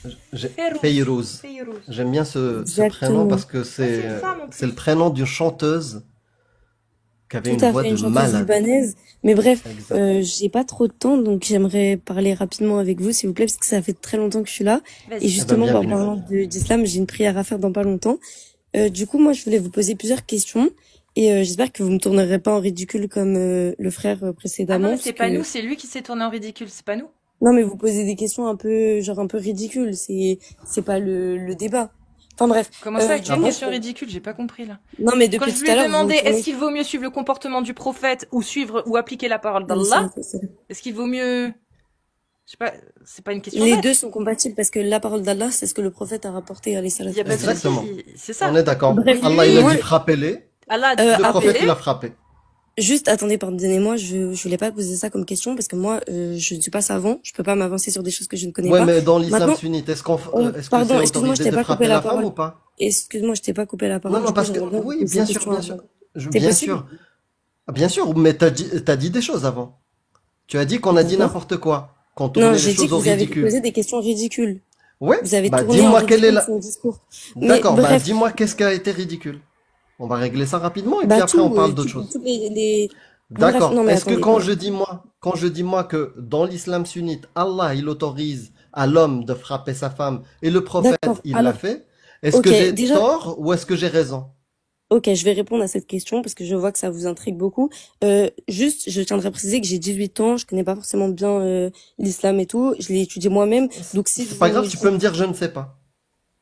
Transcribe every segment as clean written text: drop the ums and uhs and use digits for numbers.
Férouz. Feyrouz. Férouz. J'aime bien ce prénom Exactement. parce que Ah, c'est une femme en c'est le plus. prénom d'une chanteuse qui avait Tout une à voix fait, de une chanteuse malade. libanaise. Mais bref, Exact. j'ai pas trop de temps, donc j'aimerais parler rapidement avec vous, s'il vous plaît, parce que ça fait très longtemps que je suis là. Et Vas-y. Eh ben, justement, bah, en bienvenue. parlant d'islam, j'ai une prière à faire dans pas longtemps. Du coup, moi, je voulais vous poser plusieurs questions. Et j'espère que vous me tournerez pas en ridicule comme le frère Ah non, précédemment, mais parce c'est pas nous, que c'est lui qui s'est tourné en ridicule, c'est pas nous. non, mais vous posez des questions un peu, genre un peu ridicules. C'est pas le débat. Enfin bref, Comment ça, du Ah quelle coup, bon? question ridicule? J'ai pas compris là. non, mais Quand depuis je tout lui à ai l'heure, vous demandé me est-ce tournez. qu'il vaut mieux suivre le comportement du prophète ou suivre ou appliquer la parole Non, c'est d'Allah, vrai, c'est vrai. est-ce qu'il vaut mieux, je sais pas, c'est pas une question Les deux bête. sont compatibles parce que la parole d'Allah, c'est ce que le prophète a rapporté, alayhi Il y a salatu pas de wassalam. souci, Exactement. c'est On ça. est d'accord. Bref, Mais Allah, il a moi, dit lui, frappez-les. Allah a dit Le prophète, il frappez-les. a frappé. juste attendez, pardonnez-moi, je voulais pas poser ça comme question parce que moi, je ne suis pas savant, je peux pas m'avancer sur des choses que je ne connais Ouais, pas. mais dans l'islam Maintenant, sunnite, est-ce que pardon, c'est excuse-moi, je autorisé t'ai de pas coupé frapper la la femme parole. ou pas? Excuse-moi, je t'ai pas coupé la Non, parole. non, Du coup, parce que, j'aimerais bien vous oui, poser une bien sûr, question bien sûr. avant. C'est Bien possible? sûr. Ah, bien sûr, mais t'as dit des choses avant. Tu as dit qu'on a dit D'accord? n'importe quoi, qu'on Non, tournait les j'ai dit choses que au vous avez ridicule. posé des questions ridicules. Ouais, Vous avez bah tourné en dis-moi quelle est ridicule la... son discours. Mais D'accord, bah bref, dis-moi qu'est-ce qui a été ridicule. On va régler ça rapidement et puis bah après on tout, parle d'autre chose. toutes les... Bref, D'accord. non mais Est-ce que attendez, pardon. quand je dis moi que dans l'islam sunnite, Allah il autorise à l'homme de frapper sa femme et le prophète D'accord. il l'a Alors, fait, est-ce ok, que j'ai déjà, tort ou est-ce que j'ai raison? ok, je vais répondre à cette question parce que je vois que ça vous intrigue beaucoup. Juste, je tiendrai à préciser que j'ai 18 ans, je connais pas forcément bien l'islam et tout, je l'ai étudié moi-même. Donc si C'est pas grave, tu peux si... me dire je ne sais pas.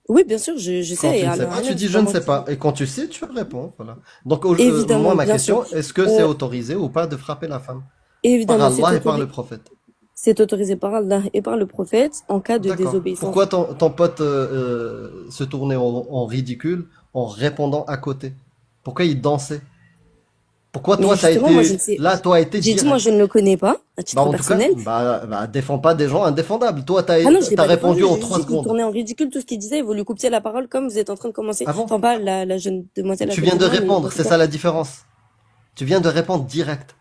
Oui, bien sûr, je Quand sais, et tu ne à sais l'heure pas, tu actuelle, dis c'est je pas ne moi sais pas. qui... Et quand tu sais, tu réponds. Voilà. Donc, Évidemment, moi, ma bien sûr. question, est-ce que c'est Euh, autorisé ou pas de frapper la femme? Par évidemment, Allah et par le prophète. c'est autorisé par Allah et par le prophète en cas de D'accord. désobéissance. Pourquoi ton pote se tournait en ridicule en répondant à côté? Pourquoi il dansait? Pourquoi Mais toi, t'as justement, moi, je été... ne sais, Là, toi, été j'ai dit, moi, direct. je ne le connais pas, à Bah, titre en tout cas, personnel. défends pas des gens indéfendables. Toi, Ah non, je l'ai t'as pas répondu défendu, en j'ai juste 3 dit que vous secondes. tournez en ridicule tout ce qu'il disait et vous lui coupiez la parole comme vous êtes en train de commencer. Avant. Enfin, pas la jeune demoiselle à Tu viens côté de de moi, mais en répondre, tout c'est cas. ça la différence. Tu viens de répondre direct.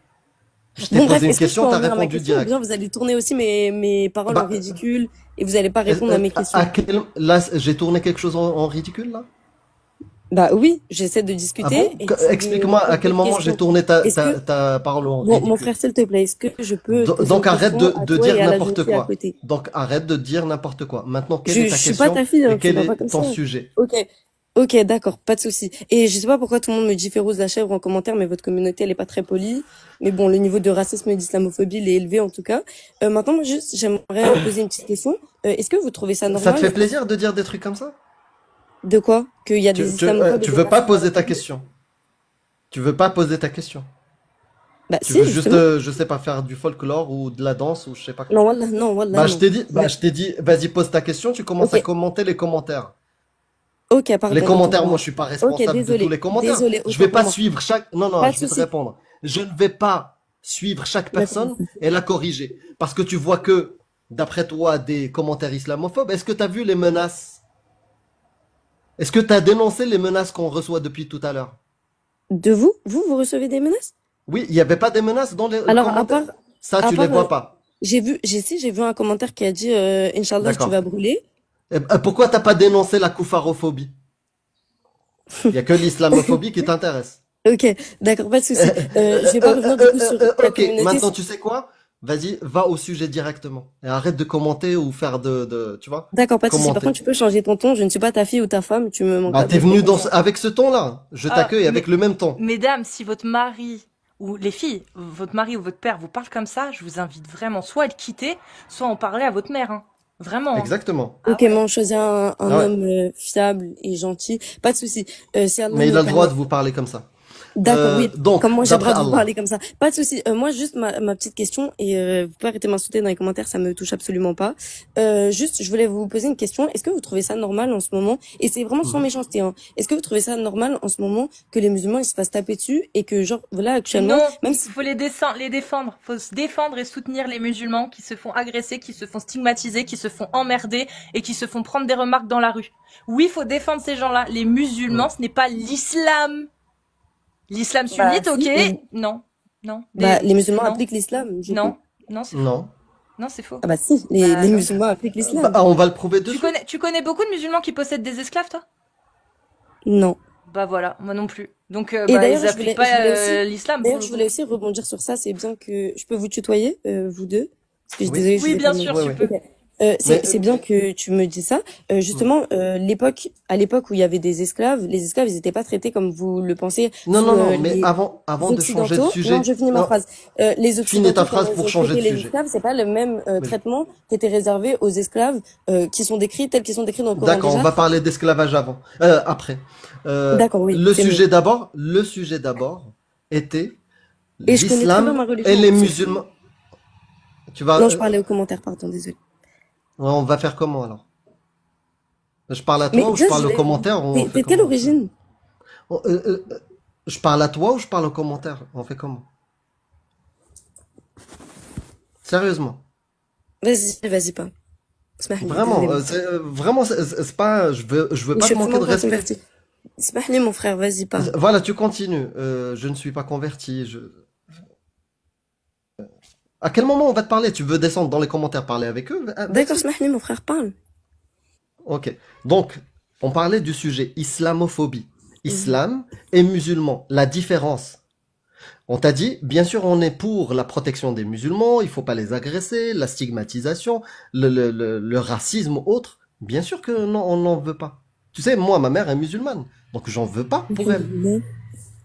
Je t'ai Bon, bref, posé une est-ce que je peux question, en t'as venir à ma répondu question ou direct. bien vous allez tourner aussi mes paroles en Bah, ridicule et vous allez pas répondre à mes questions? là, j'ai tourné quelque chose en ridicule, là? Bah oui, j'essaie de Ah discuter bon? et tu me Explique-moi à poses quel d'autres moment j'ai questions. tourné Est-ce que, ta parole en bon, mon ridicule. frère, s'il te plaît, est-ce que je peux te poser une Donc arrête question à de toi et dire à la jeune n'importe fille à quoi. côté? Donc arrête de dire n'importe quoi. Maintenant, quelle est Je ta suis pas question ta fille, et hein, tu quel vas pas est comme ton ça. sujet? Ok, ok, d'accord, pas de souci. Et je sais pas pourquoi tout le monde me dit Férouz la chèvre en commentaire, mais votre communauté elle est pas très polie. Mais bon, le niveau de racisme et d'islamophobie il est élevé en tout cas. Maintenant, moi, juste, j'aimerais poser une petite question. Est-ce que vous trouvez ça Ça te fait normal plaisir de dire des trucs comme ça? de quoi? Qu'il y a des islamophobes et Tu des veux pas racistes dans la poser ta communauté? question. Tu veux pas poser ta question. Bah Tu veux si, juste, justement. je sais pas, faire du folklore ou de la danse ou je sais pas quoi. Non, wallah, non. Je t'ai dit, vas-y, pose ta question, tu commences Ok, à commenter les commentaires. ok, Les pardon, autant commentaires, pour moi, moi. je suis pas Ok, responsable de tous désolé, les commentaires. désolé, Je vais autant pour pas moi. suivre chaque, non, non, Pas de je vais te souci. répondre. Je ne vais pas suivre chaque D'accord. personne et la corriger. Parce que tu vois que, d'après toi, des commentaires islamophobes, est-ce que tu as vu les menaces? Est-ce que tu as dénoncé les menaces qu'on reçoit depuis tout à l'heure? De vous? Vous recevez des menaces? Oui, il n'y avait pas des menaces dans les Alors, commentaires? Ça, à tu les part, vois pas. j'ai vu un commentaire qui a dit, Inch'Allah, tu D'accord. vas brûler. Pourquoi t'as pas dénoncé la koufarophobie? Il y a que l'islamophobie qui t'intéresse. Ok, d'accord, pas de souci. Je vais pas revenir du coup sur la Ok, communauté. maintenant tu sais quoi? Vas-y, va au sujet directement. Et arrête de commenter ou faire tu vois? D'accord, pas de souci. Par Commenter. contre, tu peux changer ton ton. Je ne suis pas ta fille ou ta femme. Tu me manques Bah pas de t'es respect venu comme ça. avec ce ton-là. Je Ah, t'accueille avec le même ton. mesdames, si votre mari ou les filles, votre mari ou votre père vous parle comme ça, je vous invite vraiment soit à le quitter, soit à en parler à votre mère, hein. Vraiment, hein. Exactement. Ah Ok, mais ouais. on choisit un Ah ouais. homme fiable et gentil. Pas de souci. Si Allah Mais nous il le a le droit de permet. vous parler comme ça. D'accord, oui. Donc, Comme moi, j'ai le d'après droit de vous Allah. parler comme ça. Pas de souci. Moi, juste ma petite question, et vous pouvez arrêter de m'insulter dans les commentaires, ça me touche absolument pas. Juste, je voulais vous poser une question. Est-ce que vous trouvez ça normal en ce moment, et c'est vraiment sans Mhm. méchanceté, hein, est-ce que vous trouvez ça normal en ce moment que les musulmans ils se fassent taper dessus et que genre voilà actuellement, Non, même il si faut les défendre. Faut se défendre et soutenir les musulmans qui se font agresser, qui se font stigmatiser, qui se font emmerder et qui se font prendre des remarques dans la rue. Oui, il faut défendre ces gens-là. Les musulmans, Mhm. ce n'est pas l'islam. L'islam bah sunnite, ok? si, Non, non, bah les musulmans non, appliquent l'islam du coup. non, non, c'est faux. Non. Non, c'est faux. Ah bah si, Bah les non. musulmans appliquent l'islam. Bah, on va le prouver de suite. Tu connais beaucoup de musulmans qui possèdent des esclaves, toi? Non. Bah voilà, moi non plus. Donc Et bah ils d'ailleurs, appliquent je voulais pas aussi, l'islam pour d'ailleurs, le je coup. voulais aussi rebondir sur ça. C'est bien que je peux vous tutoyer, vous deux, parce que je suis Oui, désolée, je Oui, vous ai bien pas sûr, oui, tu oui. peux. Ok. Mais C'est bien que tu me dis ça. Justement, à l'époque où il y avait des esclaves, les esclaves, ils n'étaient pas traités comme vous le pensez non, sous non, non, mais les avant de changer de Occidentaux. Non, sujet, je finis ma non, phrase. Les finis ta Occidentaux, phrase comment ils pour ont changer traité de les sujet. esclaves, c'est pas le même Mais traitement qui était réservé aux esclaves qui sont décrits tels qu'ils sont décrits dans le Coran d'accord, on déjà. va parler d'esclavage après. D'accord, oui, c'est mieux. Le sujet d'abord était Et je connais très bien l'islam ma et religion, les c'est tout. musulmans. Tu vas, Non, je parlais aux commentaires, pardon, désolé. on va faire comment alors? Je parle à Mais toi ou je déjà, parle aux commentaires ou on fait t'es de quelle comment? origine? Je parle à toi ou je parle aux commentaires? On fait comment? Sérieusement. Vas-y pas. اسمح لي, désolé Vraiment, mon frère. vraiment, c'est pas, je veux Mais je pas suis te manquer de absolument pas respect. convertie. اسمح لي mon frère, vas-y pas. Voilà, tu continues. Je ne suis pas converti. À quel moment on va te parler? Tu veux descendre dans les commentaires, parler avec eux? D'accord, Vas-y. اسمح لي mon frère, parle. Ok. Donc, on parlait du sujet islamophobie. Mhm. Islam et musulman. La différence. On t'a dit, bien sûr, on est pour la protection des musulmans, il faut pas les agresser, la stigmatisation, le racisme ou autre. Bien sûr que non, on n'en veut pas. Tu sais, moi, ma mère est musulmane, donc j'en veux pas pour elle. Non.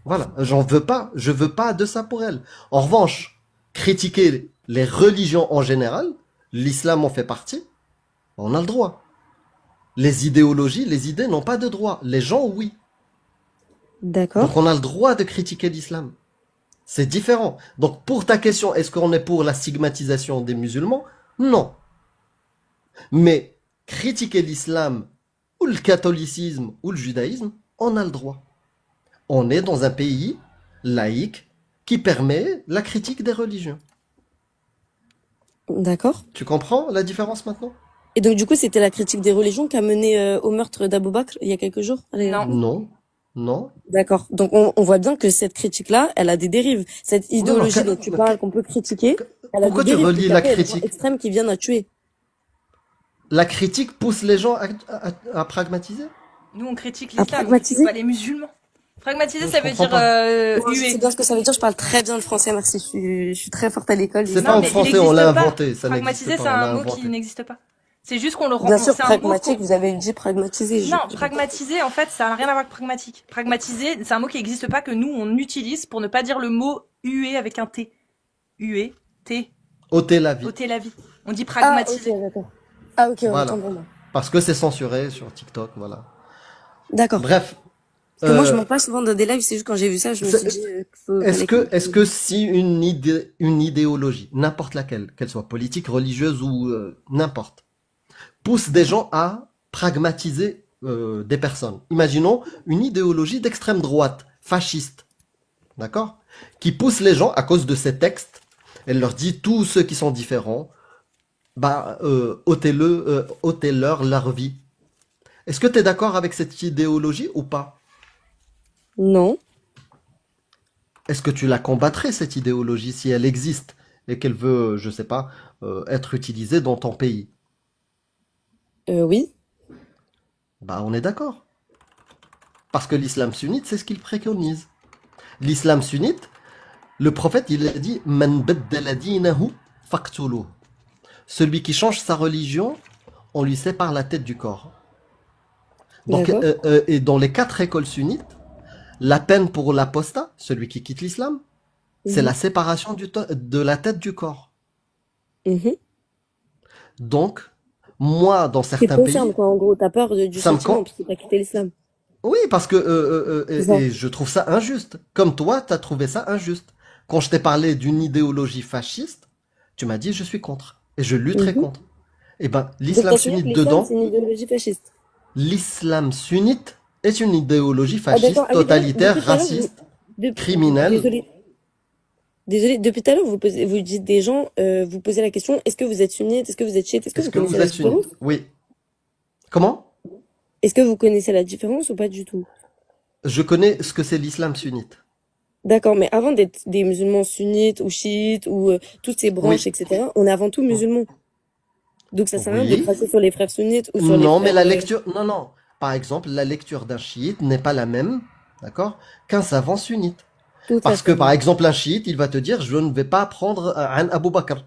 Voilà, j'en veux pas, je veux pas de ça pour elle. En revanche, critiquer les religions en général, l'islam en fait partie, on a le droit. Les idéologies, les idées n'ont pas de droit. Les gens, oui. Donc D'accord. on a le droit de critiquer l'islam. C'est différent. Donc pour ta question, est-ce qu'on est pour la stigmatisation des musulmans? Non. Mais critiquer l'islam ou le catholicisme ou le judaïsme, on a le droit. On est dans un pays laïque qui permet la critique des religions. D'accord. Tu comprends la différence maintenant? Et donc du coup, c'était la critique des religions qui a mené au meurtre d'Abou Bakr il y a quelques jours. Non. Non. Non. D'accord. Donc on voit bien que cette critique-là, elle a des dérives. Cette Non, non. idéologie dont tu parles, qu'on peut critiquer, elle a des Pourquoi tu dérives. relis Et la après, il y a des gens critique? extrêmes qui viennent à tuer. La critique pousse les gens à pragmatiser? Nous on critique À l'islam, on critique pragmatiser. pas les musulmans. Pragmatiser, Je ça veut comprends dire pas. Moi aussi, c'est huer. bien ce que ça veut dire. Je parle très bien le français, merci. Je suis très forte à l'école. C'est Et pas Non, en mais il français, on n'existe l'a pas. inventé. Ça n'existe Pragmatiser, pas, c'est on un l'a mot qui inventé. n'existe pas. C'est juste qu'on le bien sûr, c'est un mot pragmatique, vous avez dit pragmatiser. Non, pragmatiser, en fait, ça n'a rien à voir avec pragmatique. Pragmatiser, c'est un mot qui n'existe pas, que nous, on utilise pour ne pas dire le mot huer avec un T. Huer, T, Ôter la vie. ôter la vie. On dit Ah, pragmatiser. ok, d'accord. Ah, ok, Voilà. autant pour moi. Parce que c'est censuré sur TikTok, voilà. D'accord. Bref. Parce que moi, je m'en passe souvent dans des lives, c'est juste quand j'ai vu ça, je me suis dit Est-ce que si une idéologie, n'importe laquelle, qu'elle soit politique, religieuse ou n'importe, pousse des gens à pragmatiser des personnes. Imaginons une idéologie d'extrême droite, fasciste, d'accord, qui pousse les gens à cause de ces textes. Elle leur dit tous ceux qui sont différents, bah ôtez-leur leur vie. Est-ce que tu es d'accord avec cette idéologie ou pas? non. Est-ce que tu la combattrais cette idéologie si elle existe et qu'elle veut, je sais pas, être utilisée dans ton pays? Oui. Bah on est d'accord. Parce que l'islam sunnite, c'est ce qu'il préconise. L'islam sunnite, le prophète, il a dit Man baddala dinahu faqtuluh. Celui qui change sa religion, on lui sépare la tête du corps. Donc, D'accord. et dans les 4 écoles sunnites, la peine pour l'apostat, celui qui quitte l'islam, c'est Mhm. la séparation de la tête du corps. Mhm. Donc, moi, dans Ça te certains concerne, pays, quoi, en gros. T'as peur du ça me châtiment con... parce que t'as quitté l'islam. Oui, parce que C'est ça. et je trouve ça injuste. Comme toi, t'as trouvé ça injuste. Quand je t'ai parlé d'une idéologie fasciste, tu m'as dit je suis contre et je lutterai Mhm. contre. Eh ben, Donc, l'islam t'assumais que sunnite l'islam, c'est dedans, une idéologie fasciste. l'islam sunnite est une idéologie Ah, d'accord. fasciste, Ah oui, d'ailleurs, totalitaire, depuis tout à l'heure, raciste, criminelle. désolé. Désolé, depuis tout à l'heure, vous dites des gens, vous posez la question, est-ce que vous êtes sunnite, est-ce que vous êtes chiite, est-ce que Est-ce vous que vous connaissez la êtes sunnite? différence? Oui. Comment? Est-ce que vous connaissez la différence ou pas du tout? Je connais ce que c'est l'islam sunnite. D'accord, mais avant d'être des musulmans sunnites ou chiites ou toutes ces branches, Oui, etc., on est avant tout musulmans. Donc ça sert à rien de oui. cracher sur les frères sunnites ou sur les Non, mais frères... la lecture, non, non. Par exemple, la lecture d'un chiite n'est pas la même, d'accord, qu'un savant sunnite. tout à Parce que, fait, par oui. exemple, un chiite, il va te dire, je ne vais pas prendre un Abu Bakr.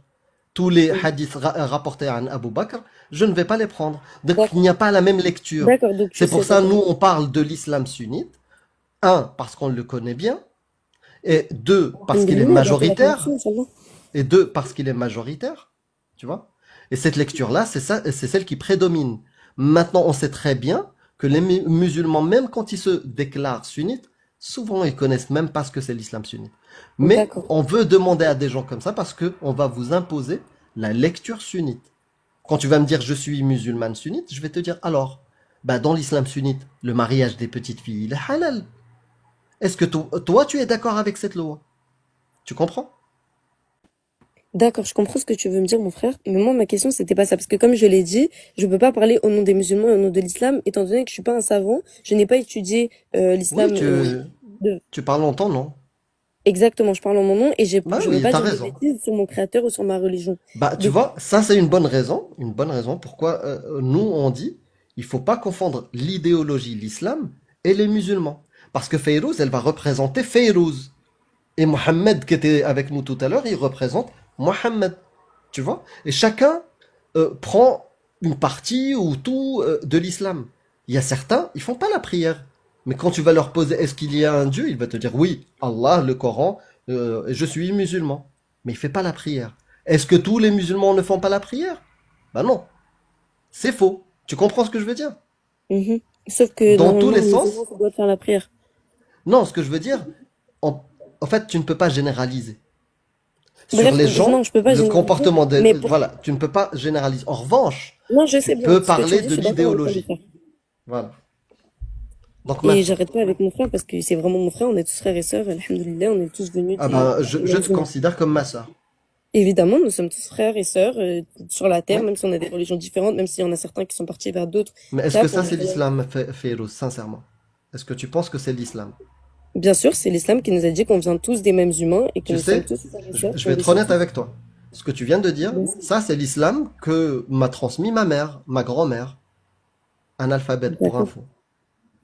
Tous les Oui. hadiths rapportés à Abu Bakr, je ne vais pas les prendre. Donc, il D'accord. n'y a pas la même lecture. D'accord, donc tu C'est pour sais, ça, d'accord. nous, on parle de l'islam sunnite. Un, parce qu'on le connaît bien. Et deux, parce qu'il est Alhamdoulilah, bientôt la majoritaire. connexion, Inch'Allah. Et deux, parce qu'il est majoritaire. Tu vois? Et cette lecture-là, c'est ça, c'est celle qui prédomine. Maintenant, on sait très bien que les musulmans, même quand ils se déclarent sunnites, souvent ils connaissent même pas ce que c'est l'islam sunnite. Mais D'accord. on veut demander à des gens comme ça parce que on va vous imposer la lecture sunnite. Quand tu vas me dire je suis musulmane sunnite, je vais te dire alors, bah dans l'islam sunnite, le mariage des petites filles, il est halal. Est-ce que toi, tu es d'accord avec cette loi? Tu comprends? D'accord, je comprends ce que tu veux me dire, mon frère. Mais moi, ma question, c'était pas ça. Parce que comme je l'ai dit, je peux pas parler au nom des musulmans et au nom de l'islam, étant donné que je suis pas un savant. Je n'ai pas étudié Oui, l'islam de... tu parles longtemps, non? Exactement, je parle en mon nom et Bah je veux oui, pas t'as dire de raison. bêtises sur mon créateur ou sur ma religion. Bah, tu Donc, vois, ça c'est une bonne raison pourquoi nous on dit il faut pas confondre l'idéologie, l'islam et les musulmans. Parce que Fayrouz, elle va représenter Fayrouz. Et Mohammed qui était avec nous tout à l'heure, il représente Mohammed. Tu vois? Et chacun prend une partie ou tout de l'islam. Il y a certains, ils font pas la prière. Mais quand tu vas leur poser est-ce qu'il y a un Dieu, il va te dire oui, Allah, le Coran, je suis musulman. Mais il fait pas la prière. Est-ce que tous les musulmans ne font pas la prière? Bah non, c'est faux. Tu comprends ce que je veux dire? mhm. Sauf que Dans tous normalement, les les musulmans, sens, ça doit faire la prière. non, ce que je veux dire, en, en fait, tu ne peux pas généraliser. Sur Bref, les non, gens, je peux pas le généraliser, comportement mais de... pour... Voilà, tu ne peux pas généraliser. En revanche, Non, je tu sais bien peux ce que tu parler dis, je de suis d'accord avec toi, mon l'idéologie. frère. Voilà. Donc Et maintenant, j'arrête pas avec mon frère parce que c'est vraiment mon frère, on est tous frères et sœurs, alhamdoulilah, on est tous venus ah ben, des je mêmes te humains. considère comme ma sœur. Évidemment, nous sommes tous frères et sœurs sur la terre, Oui. même si on a des religions différentes, même s'il y en a certains qui sont partis vers d'autres Mais est-ce que caps. ça, c'est l'islam, Férouz, sincèrement? Est-ce que tu penses que c'est l'islam? Bien sûr, c'est l'islam qui nous a dit qu'on vient tous des mêmes humains et que Tu nous sommes sais, tous frères et sœurs, je qu'on vais être descend honnête tous. avec toi. Ce que tu viens de dire, ça, c'est l'islam que m'a transmis ma mère, ma grand-mère. Un alphabet, pour D'accord. info.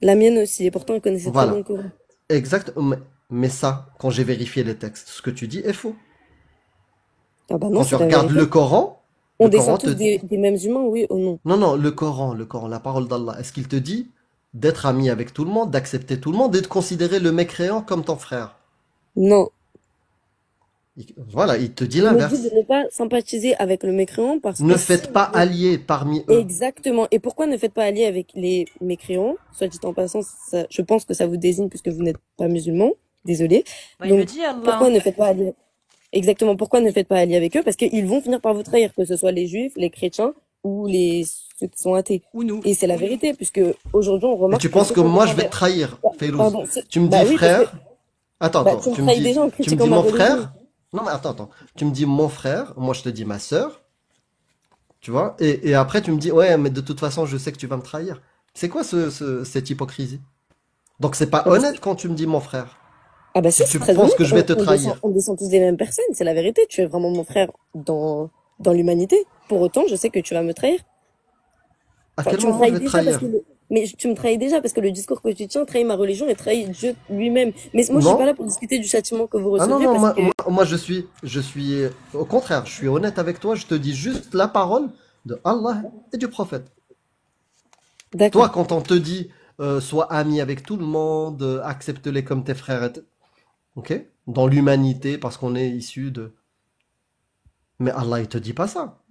La mienne aussi, et pourtant elle connaissait très bien le Voilà. Coran. Exact. Mais ça, quand j'ai vérifié les textes, ce que tu dis est faux. Ah bah non, Quand tu c'est la regardes vérité. On Le descend Coran te tous dit... des mêmes humains, oui ou non? Non, non, le Coran, la parole d'Allah, est-ce qu'il te dit d'être ami avec tout le monde, d'accepter tout le monde et de considérer le mécréant comme ton frère? Non. Voilà, il te dit Il me dit de l'inverse. ne pas sympathiser avec le mécréant parce Ne que si faites pas allier parmi eux. exactement. Et pourquoi ne faites pas allier avec les mécréants? Soit dit en passant, ça, je pense que ça vous désigne puisque vous n'êtes pas musulman. Désolé. Bah, il le Donc, dit, Allah. pourquoi ne faites pas allier? Exactement. Pourquoi ne faites pas allier avec eux? Parce qu'ils vont finir par vous trahir, que ce soit les juifs, les chrétiens ou ceux qui sont athées. Ou nous. Et c'est la vérité, puisque aujourd'hui, on Et remarque tu que penses ceux que qu'on moi je défend vais te trahir, Faylouz? pardon, Tu me bah dis oui, parce que, frère. Attends, bah, attends. tu me trahis déjà en Tu me critiquant dis ma mon religion. frère. Non, mais attends. Tu me dis mon frère. Moi je te dis ma sœur. Tu vois? Et après tu me dis ouais, mais de toute façon je sais que tu vas me trahir. C'est quoi cette hypocrisie? Donc c'est pas Ah bah, honnête quand tu me dis mon frère. ah bah si, Si c'est tu très penses honnête. que je vais te trahir. On descend tous des mêmes personnes, c'est la vérité. Tu es vraiment mon frère dans l'humanité. Pour autant, je sais que tu vas me trahir. À Enfin, quel tu me moment je trahis vais te déjà parce trahir? que tu me trahis déjà parce que le discours que tu tiens trahit ma religion et trahit Dieu lui-même. Mais moi, je suis pas Non? là pour discuter du châtiment que vous Ah non, recevrez non, parce que, moi je suis, au contraire, je suis honnête avec toi, je te dis juste la parole de Allah et du prophète. Toi, d'accord. quand on te dit, sois ami avec tout le monde, accepte-les comme tes frères, ok? Dans l'humanité, parce qu'on est issu de... Mais Allah, il te dit pas ça.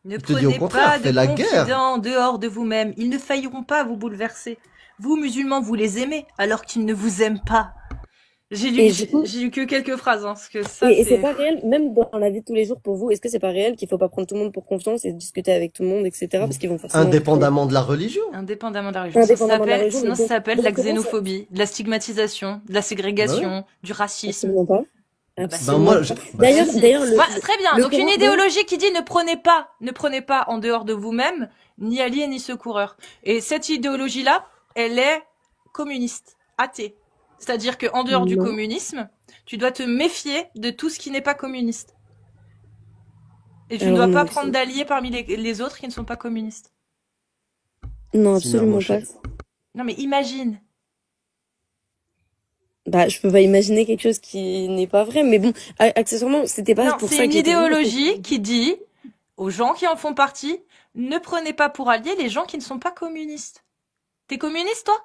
Ne Il te dit au prenez contraire, pas de fais la guerre. confidents en dehors de vous-même. Ils ne failleront pas vous bouleverser. Vous, musulmans, vous les aimez, alors qu'ils ne vous aiment pas. J'ai lu, Et du j'ai coup, j'ai lu que quelques phrases, hein, parce que ça, et c'est c'est... pas réel, même dans la vie de tous les jours pour vous, est-ce que c'est pas réel qu'il faut pas prendre tout le monde pour confiance et discuter avec tout le monde, etc. Parce qu'ils vont forcément vous trahir. Indépendamment de la religion. Indépendamment de la religion. Indépendamment de la religion, mais Sinon, ça s'appelle de la comment ça? xénophobie, de la stigmatisation, de la Bah ouais. ségrégation, du racisme. Absolument pas. Ah bah si. Ben Absolument moi, pas. bah Si, D'ailleurs, si. d'ailleurs, Très bien. le Donc une Coran, idéologie qui dit ne prenez pas en dehors de vous-même, ni alliés ni secoureurs. Et cette idéologie-là, elle est communiste, athée. C'est-à-dire qu'en dehors du Non. communisme, tu dois te méfier de tout ce qui n'est pas communiste. Et tu ne Alors dois non, pas prendre d'alliés parmi les autres qui ne sont pas communistes. non, Sinon, absolument Moshe. pas. Non mais imagine. Bah, je peux pas imaginer quelque chose qui n'est pas vrai, mais bon, accessoirement, c'était pas Non, pour c'est ça une que j'étais venue, parce que idéologie qui dit aux gens qui en font partie, ne prenez pas pour alliés les gens qui ne sont pas communistes. T'es communiste, toi?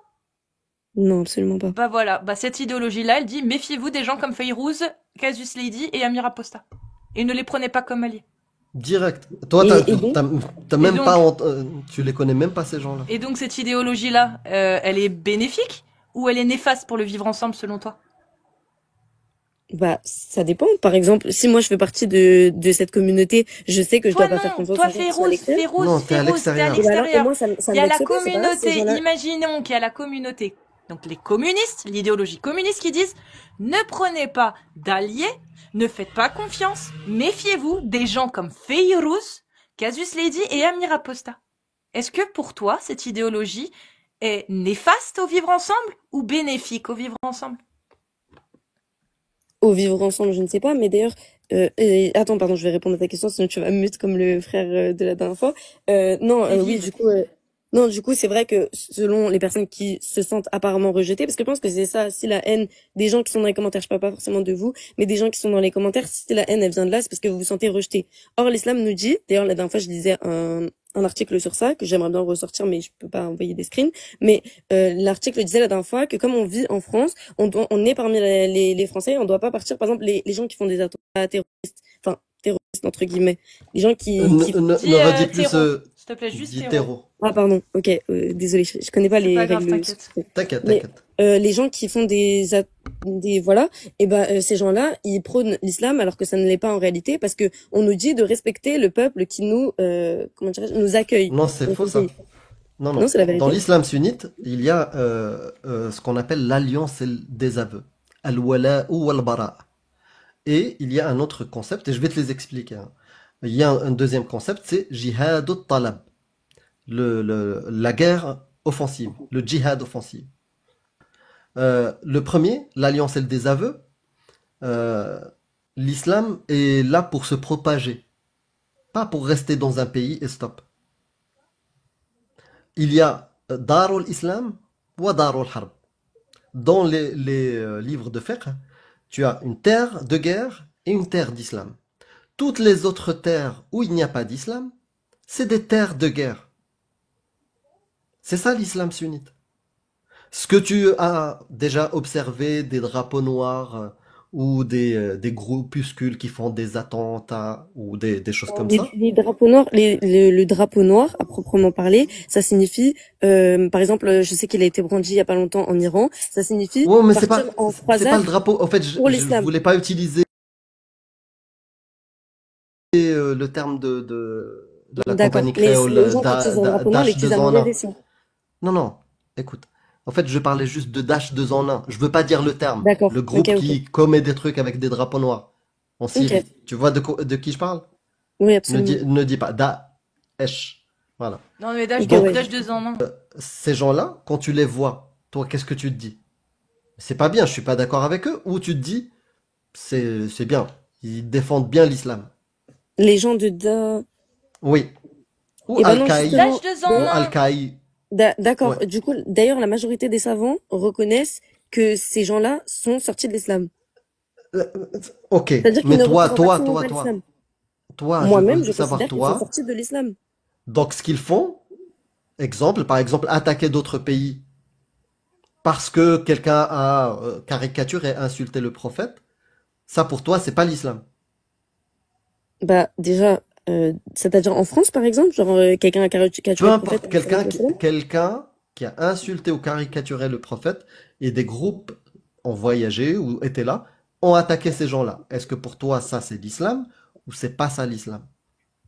non, absolument pas. Bah voilà, bah cette idéologie-là, elle dit méfiez-vous des gens comme Fayrouz, Casus Lady et Amir Aposta. Et ne les prenez pas comme alliés. Direct. Toi, Et donc, t'as Et même donc, pas, tu les connais même pas ces gens-là. et donc cette idéologie-là, elle est bénéfique ou elle est néfaste pour le vivre ensemble selon toi? bah, ça dépend. Par exemple, si moi je fais partie de cette communauté, je sais que je Toi dois pas faire non, confiance toi aux gens qui sont à l'extérieur. Non, t'es à T'es à l'extérieur. Et bah alors, et l'extérieur. moi, ça Il me y a la vexe pas, c'est pas grave, ces communauté, gens-là. imaginons qu'il y a la communauté. Donc les communistes, l'idéologie communiste qui disent ne prenez pas d'alliés, ne faites pas confiance, méfiez-vous des gens comme Fayrouz, Casus Lady et Amir Aposta. Est-ce que pour toi, cette idéologie est néfaste au vivre ensemble ou bénéfique au vivre ensemble? Au vivre ensemble, je ne sais pas, mais d'ailleurs, attends, pardon, je vais répondre à ta question, sinon tu vas me mute comme le frère de la dernière fois. Non, Et oui, vive. non, du coup, c'est vrai que selon les personnes qui se sentent apparemment rejetées, parce que je pense que c'est ça, si la haine des gens qui sont dans les commentaires, je parle pas forcément de vous, mais des gens qui sont dans les commentaires, si la haine, elle vient de là, c'est parce que vous vous sentez rejeté. Or, l'islam nous dit, d'ailleurs, la dernière fois, je lisais un article sur ça, que j'aimerais bien ressortir, mais je peux pas envoyer des screens, mais l'article disait la dernière fois que comme on vit en France, on est parmi les Français, on doit pas partir, par exemple, les gens qui font des attentats terroristes, enfin, terroristes, entre guillemets, les gens qui Dis Ne redis plus terreau. S'il te plaît, juste dis terreau. terreau. ah pardon, ok, désolé, je connais pas C'est les pas grave, règles. t'inquiète. T'inquiète, Mais t'inquiète. les gens qui font des voilà, et ben ces gens-là, ils prônent l'islam alors que ça ne l'est pas en réalité parce que on nous dit de respecter le peuple qui nous comment dirais-je, nous accueille. Non, c'est Donc, faux ça. Non, non, non. c'est la Dans vérité. l'islam sunnite, il y a ce qu'on appelle l'alliance des aveux. Al-wala ou al-bara. Et il y a un autre concept, et je vais te les expliquer, hein. Il y a un deuxième concept, c'est jihad talab. La guerre offensive, le djihad offensif. Le premier, l'alliance et le désaveu, euh, l'islam est là pour se propager, pas pour rester dans un pays et stop. Il y a Darul Islam ou Darul Harb. Dans les livres de fiqh, tu as une terre de guerre et une terre d'islam. Toutes les autres terres où il n'y a pas d'islam, c'est des terres de guerre. C'est ça l'islam sunnite. Ce que tu as déjà observé des drapeaux noirs ou des groupuscules qui font des attentats ou des choses comme ça. Les drapeaux noirs, le drapeau noir à proprement parler, ça signifie, par exemple, je sais qu'il a été brandi il y a pas longtemps en Iran, ça signifie Ouais, mais partir en c'est pas croisade le drapeau. En fait, pour je l'islam. voulais pas utiliser le terme de la D'accord. compagnie Mais les créole gens qui utilisent un drapeau noir, ils l'utilisent à mauvais escient. Non, non, écoute. En fait, je parlais juste de Dash 2 en 1. Je veux pas dire le terme. D'accord. Le groupe Ok, ok. qui commet des trucs avec des drapeaux noirs en Syrie. Ok. Tu vois de qui je parle? Oui, absolument. Ne dis pas Daesh. Voilà. Non mais Ok, Donc, ouais. Dash 2 en 1. ces gens-là, quand tu les vois, toi, qu'est-ce que tu te dis? C'est pas bien, je suis pas d'accord avec eux. Ou tu te dis, c'est bien. Ils défendent bien l'islam. Les gens de Da... Oui. Ou Eh ben non, Al-Qaï. justement, Dash 2 Ou en 1. Al-Qaï. D'accord. Ouais. Du coup, d'ailleurs, la majorité des savants reconnaissent que ces gens-là sont sortis de l'islam. Euh, Ok. C'est-à-dire qu'ils Mais ne représentent absolument pas l'islam. toi, je Moi-même, veux je savoir considère qu'ils sont toi. sortis de l'islam. Donc, ce qu'ils font, par exemple, attaquer d'autres pays parce que quelqu'un a caricaturé et insulté le prophète, ça pour toi, c'est pas l'islam. Bah, déjà, c'est-à-dire en France, par exemple, genre, quelqu'un a caricaturé Peu le importe, prophète, sallallahu alayhi wa sallam. quelqu'un qui a insulté ou caricaturé le prophète et des groupes ont voyagé ou étaient là, ont attaqué ces gens-là. Est-ce que pour toi, ça c'est l'islam ou c'est pas ça l'islam?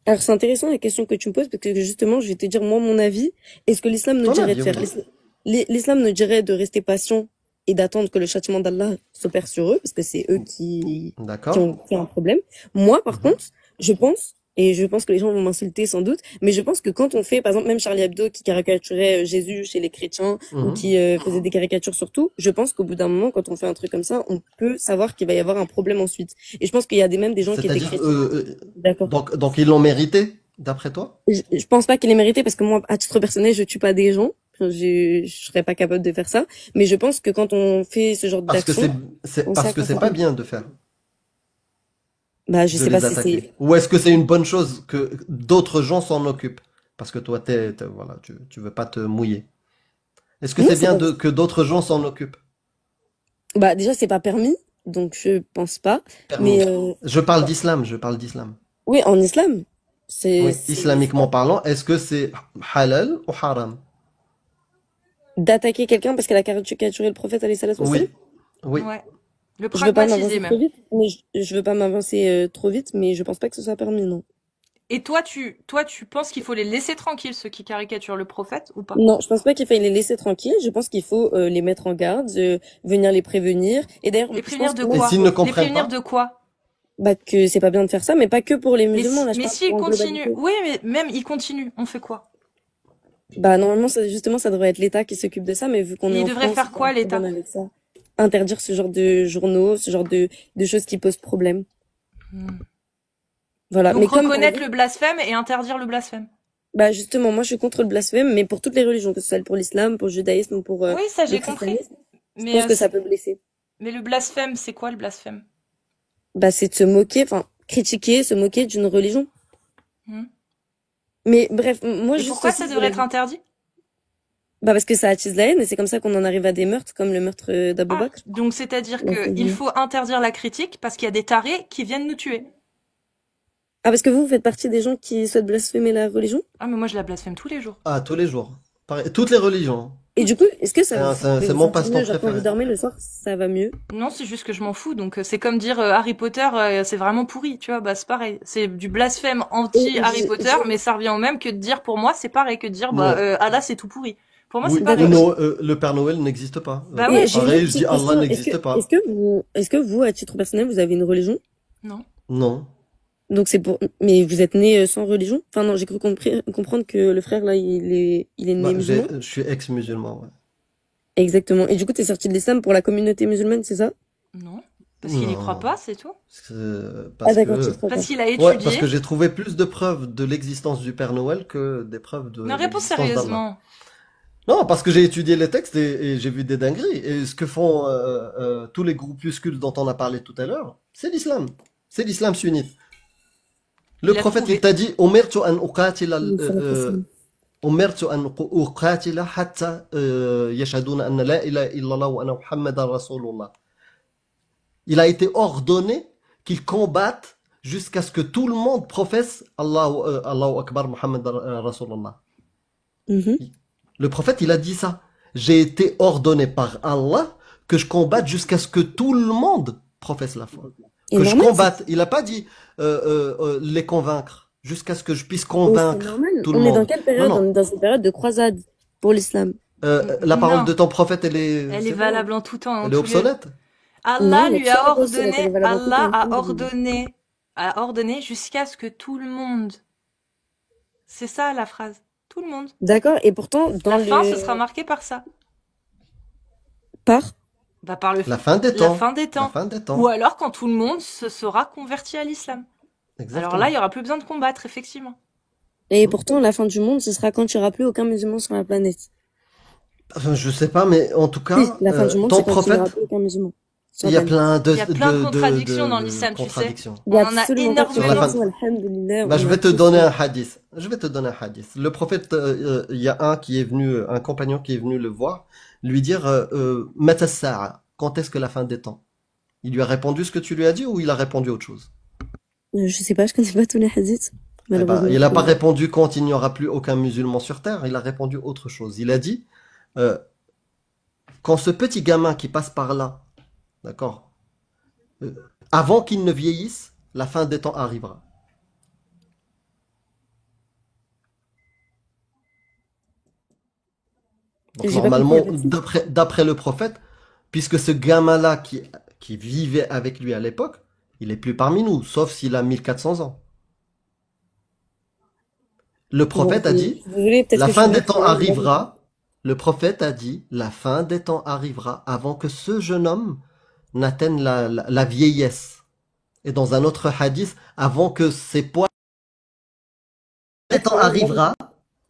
Alors, c'est intéressant la question que tu me poses, parce que justement, je vais te dire, moi, mon avis, et ce que l'islam nous Ton dirait de avis, faire. oui. L'islam nous dirait de rester patient et d'attendre que le châtiment d'Allah s'opère sur eux, parce que c'est eux qui D'accord. ont fait un problème. Moi, par Mhm. contre, je pense Et je pense que les gens vont m'insulter sans doute, mais je pense que quand on fait, par exemple, même Charlie Hebdo qui caricaturait Jésus chez les chrétiens ou Mhm. qui faisait des caricatures sur tout, je pense qu'au bout d'un moment, quand on fait un truc comme ça, on peut savoir qu'il va y avoir un problème ensuite. Et je pense qu'il y a même des gens qui étaient C'est-à-dire, chrétiens. D'accord. donc ils l'ont mérité, d'après toi? Je pense pas qu'il ait mérité parce que moi, à titre personnel, je tue pas des gens. Enfin, je serais pas capable de faire ça. Mais je pense que quand on fait ce genre Parce que d'action, on sait à parce que quoi c'est pas s'attendre. bien de faire, Bah, je de sais pas les si c'est, attaquer. Ou est-ce que c'est une bonne chose que d'autres gens s'en occupent? Parce que toi, voilà, tu veux pas te mouiller. Est-ce que non, c'est c'est bien pas, que d'autres gens s'en occupent? bah, déjà, c'est pas permis. Donc, je pense pas. Permis. Mais, Je parle d'islam. oui, en islam, c'est, Oui, c'est islamiquement parlant, est-ce que c'est halal ou haram? d'attaquer quelqu'un parce qu'elle a caricaturé le prophète, alayhi salatu wassalam. Oui, oui. Ouais. Le Je veux pas pragmatiser m'avancer trop même. vite, mais je veux pas m'avancer trop vite, mais je pense pas que ce soit permis, non. Et toi, tu penses qu'il faut les laisser tranquilles, ceux qui caricaturent le prophète, ou pas? Non, je pense pas qu'il faille les laisser tranquilles. Je pense qu'il faut les mettre en garde, venir les prévenir. Et d'ailleurs, Les je prévenir pense de que même Et quoi? s'ils ne Les comprennent prévenir pas? de quoi? bah, que c'est pas bien de faire ça, mais pas que pour les Mais musulmans. si, Là, je mais parle s'ils en continuent, globalité. oui, mais même ils continuent, on fait quoi? Bah, normalement, justement, ça devrait être l'État qui s'occupe de ça, mais vu qu'on Et est ils en devraient France, faire il y a un quoi, problème l'État? avec ça. Interdire ce genre de journaux, ce genre de choses qui posent problème. Hmm. Voilà. Donc Mais comme par reconnaître exemple, le blasphème et interdire le blasphème. bah, justement, moi, je suis contre le blasphème, mais pour toutes les religions, que ce soit pour l'islam, pour le judaïsme ou pour Oui, ça le j'ai compris. christianisme, je Mais, pense que ça peut blesser. mais le blasphème, c'est quoi le blasphème? Bah, c'est de se moquer, enfin, critiquer, se moquer d'une religion. Hmm. Mais bref, moi, Et juste pourquoi aussi, ça je devrait voulais être interdit? bah, parce que ça attise la haine et c'est comme ça qu'on en arrive à des meurtres comme le meurtre d'Abou Ah, Bakr. donc c'est-à-dire Donc, qu'il faut interdire la critique parce qu'il y a des tarés qui viennent nous tuer. ah, parce que vous faites partie des gens qui souhaitent blasphémer la religion? Ah, mais moi je la blasphème tous les jours. Ah, tous les jours. Pareil, toutes les religions. Et du coup, est-ce que ça vous fait C'est vous mon sentir passe-temps mieux? Genre, quand vous préféré. dormez le soir, ça va mieux? Non, c'est juste que je m'en fous. Donc c'est comme dire Harry Potter, c'est vraiment pourri, tu vois. Bah c'est pareil. C'est du blasphème anti Et Harry Potter, mais ça revient au même que de dire pour moi c'est pareil que de dire bah Non. Allah c'est tout pourri. Pour moi c'est Oui, pareil. D'accord. le Père Noël n'existe pas. Bah Et ouais. j'ai une Pareil, je dis petite Allah question. n'existe pas. Est-ce que vous, à titre personnel, vous avez une religion? Non. Non. Donc c'est pour, mais vous êtes né sans religion? Enfin non, j'ai cru comprendre que le frère là, il est né Bah, musulman. je suis ex-musulman, ouais. Exactement. Et du coup, t'es sorti de l'islam pour la communauté musulmane, c'est ça? Non. Parce qu'il y croit Non. pas, c'est tout. C'est- Ah Parce d'accord, tu que, te crois pas. Parce qu'il a ouais, parce étudié. que j'ai trouvé plus de preuves de l'existence du Père Noël que des preuves de Non, réponds l'existence d'Allah. sérieusement. Non, parce que j'ai étudié les textes et j'ai vu des dingueries. Et ce que font tous les groupuscules dont on a parlé tout à l'heure, c'est l'islam. C'est l'islam sunnite. Le Il a prophète, trouvé. il t'a dit, أمرت أن أقاتل أمرت أن أقاتل حتى يشهدون أن لا إله إلا الله وأن محمد رسول الله. Il a été ordonné qu'il combatte jusqu'à ce que tout le monde professe Allahu Akbar Muhammad Rasulullah. Mhm. Le prophète, il a dit ça. J'ai été ordonné par Allah que je combatte jusqu'à ce que tout le monde professe la foi. Et Que je normal, combatte. Il n'a pas dit les convaincre. Jusqu'à ce que je puisse c'est convaincre normal. tout le On est dans monde. quelle Non, période? On non. est dans une période de croisade pour l'islam. La parole Non. de ton prophète, Elle est c'est bon. valable en tout temps et en Elle est tout lieu. obsolète. Allah Non, lui elle est a toujours obsolète, elle est ordonné, valable en tout Allah temps. a ordonné jusqu'à ce que tout le monde. C'est ça la phrase. Tout le monde. D'accord. Et pourtant, dans La fin, ce le sera marqué par ça. par, Bah par La fin des la temps. fin des La temps. fin des Ou temps. alors quand tout le monde se sera converti à l'islam. Alors là, il Exactement. y aura plus besoin de combattre, effectivement. et pourtant, la fin du monde, ce sera quand il n'y aura plus aucun musulman sur la planète. Enfin, je sais pas, mais en tout Si, cas, la fin du monde, ton c'est quand il n'y aura prophète, plus aucun musulman sur il la y a planète. plein Il y a plein de contradictions dans l'islam, tu sais. contradictions. Il y a On en a absolument pas de Sur la fin. contradiction, alhamdoulilah. Bah, je On a vais te tous, donner un hadith. Je vais te donner un hadith. Le prophète, il y a un compagnon qui est venu le voir, lui dire, Mata as-sa'a, quand est-ce que la fin des temps? Il lui a répondu ce que tu lui as dit ou il a répondu autre chose? je sais pas, je connais pas tous les hadiths, Eh ben, malheureusement. il n'a pas répondu quand il n'y aura plus aucun musulman sur terre, il a répondu autre chose. Il a dit, euh, quand ce petit gamin qui passe par là, d'accord, avant qu'il ne vieillisse, la fin des temps arrivera. Donc J'ai pas normalement, compris la version. d'après le prophète, puisque ce gamin-là qui vivait avec lui à l'époque, il est plus parmi nous, sauf s'il a 1400 ans. Le Bon, prophète a dit, je suis désolée, peut-être la que je fin suis des bête, temps mais moi, arrivera. Le prophète a dit, la fin des temps arrivera avant que ce jeune homme n'atteigne la vieillesse. Et dans un autre hadith, avant que ses poils des temps arrivera,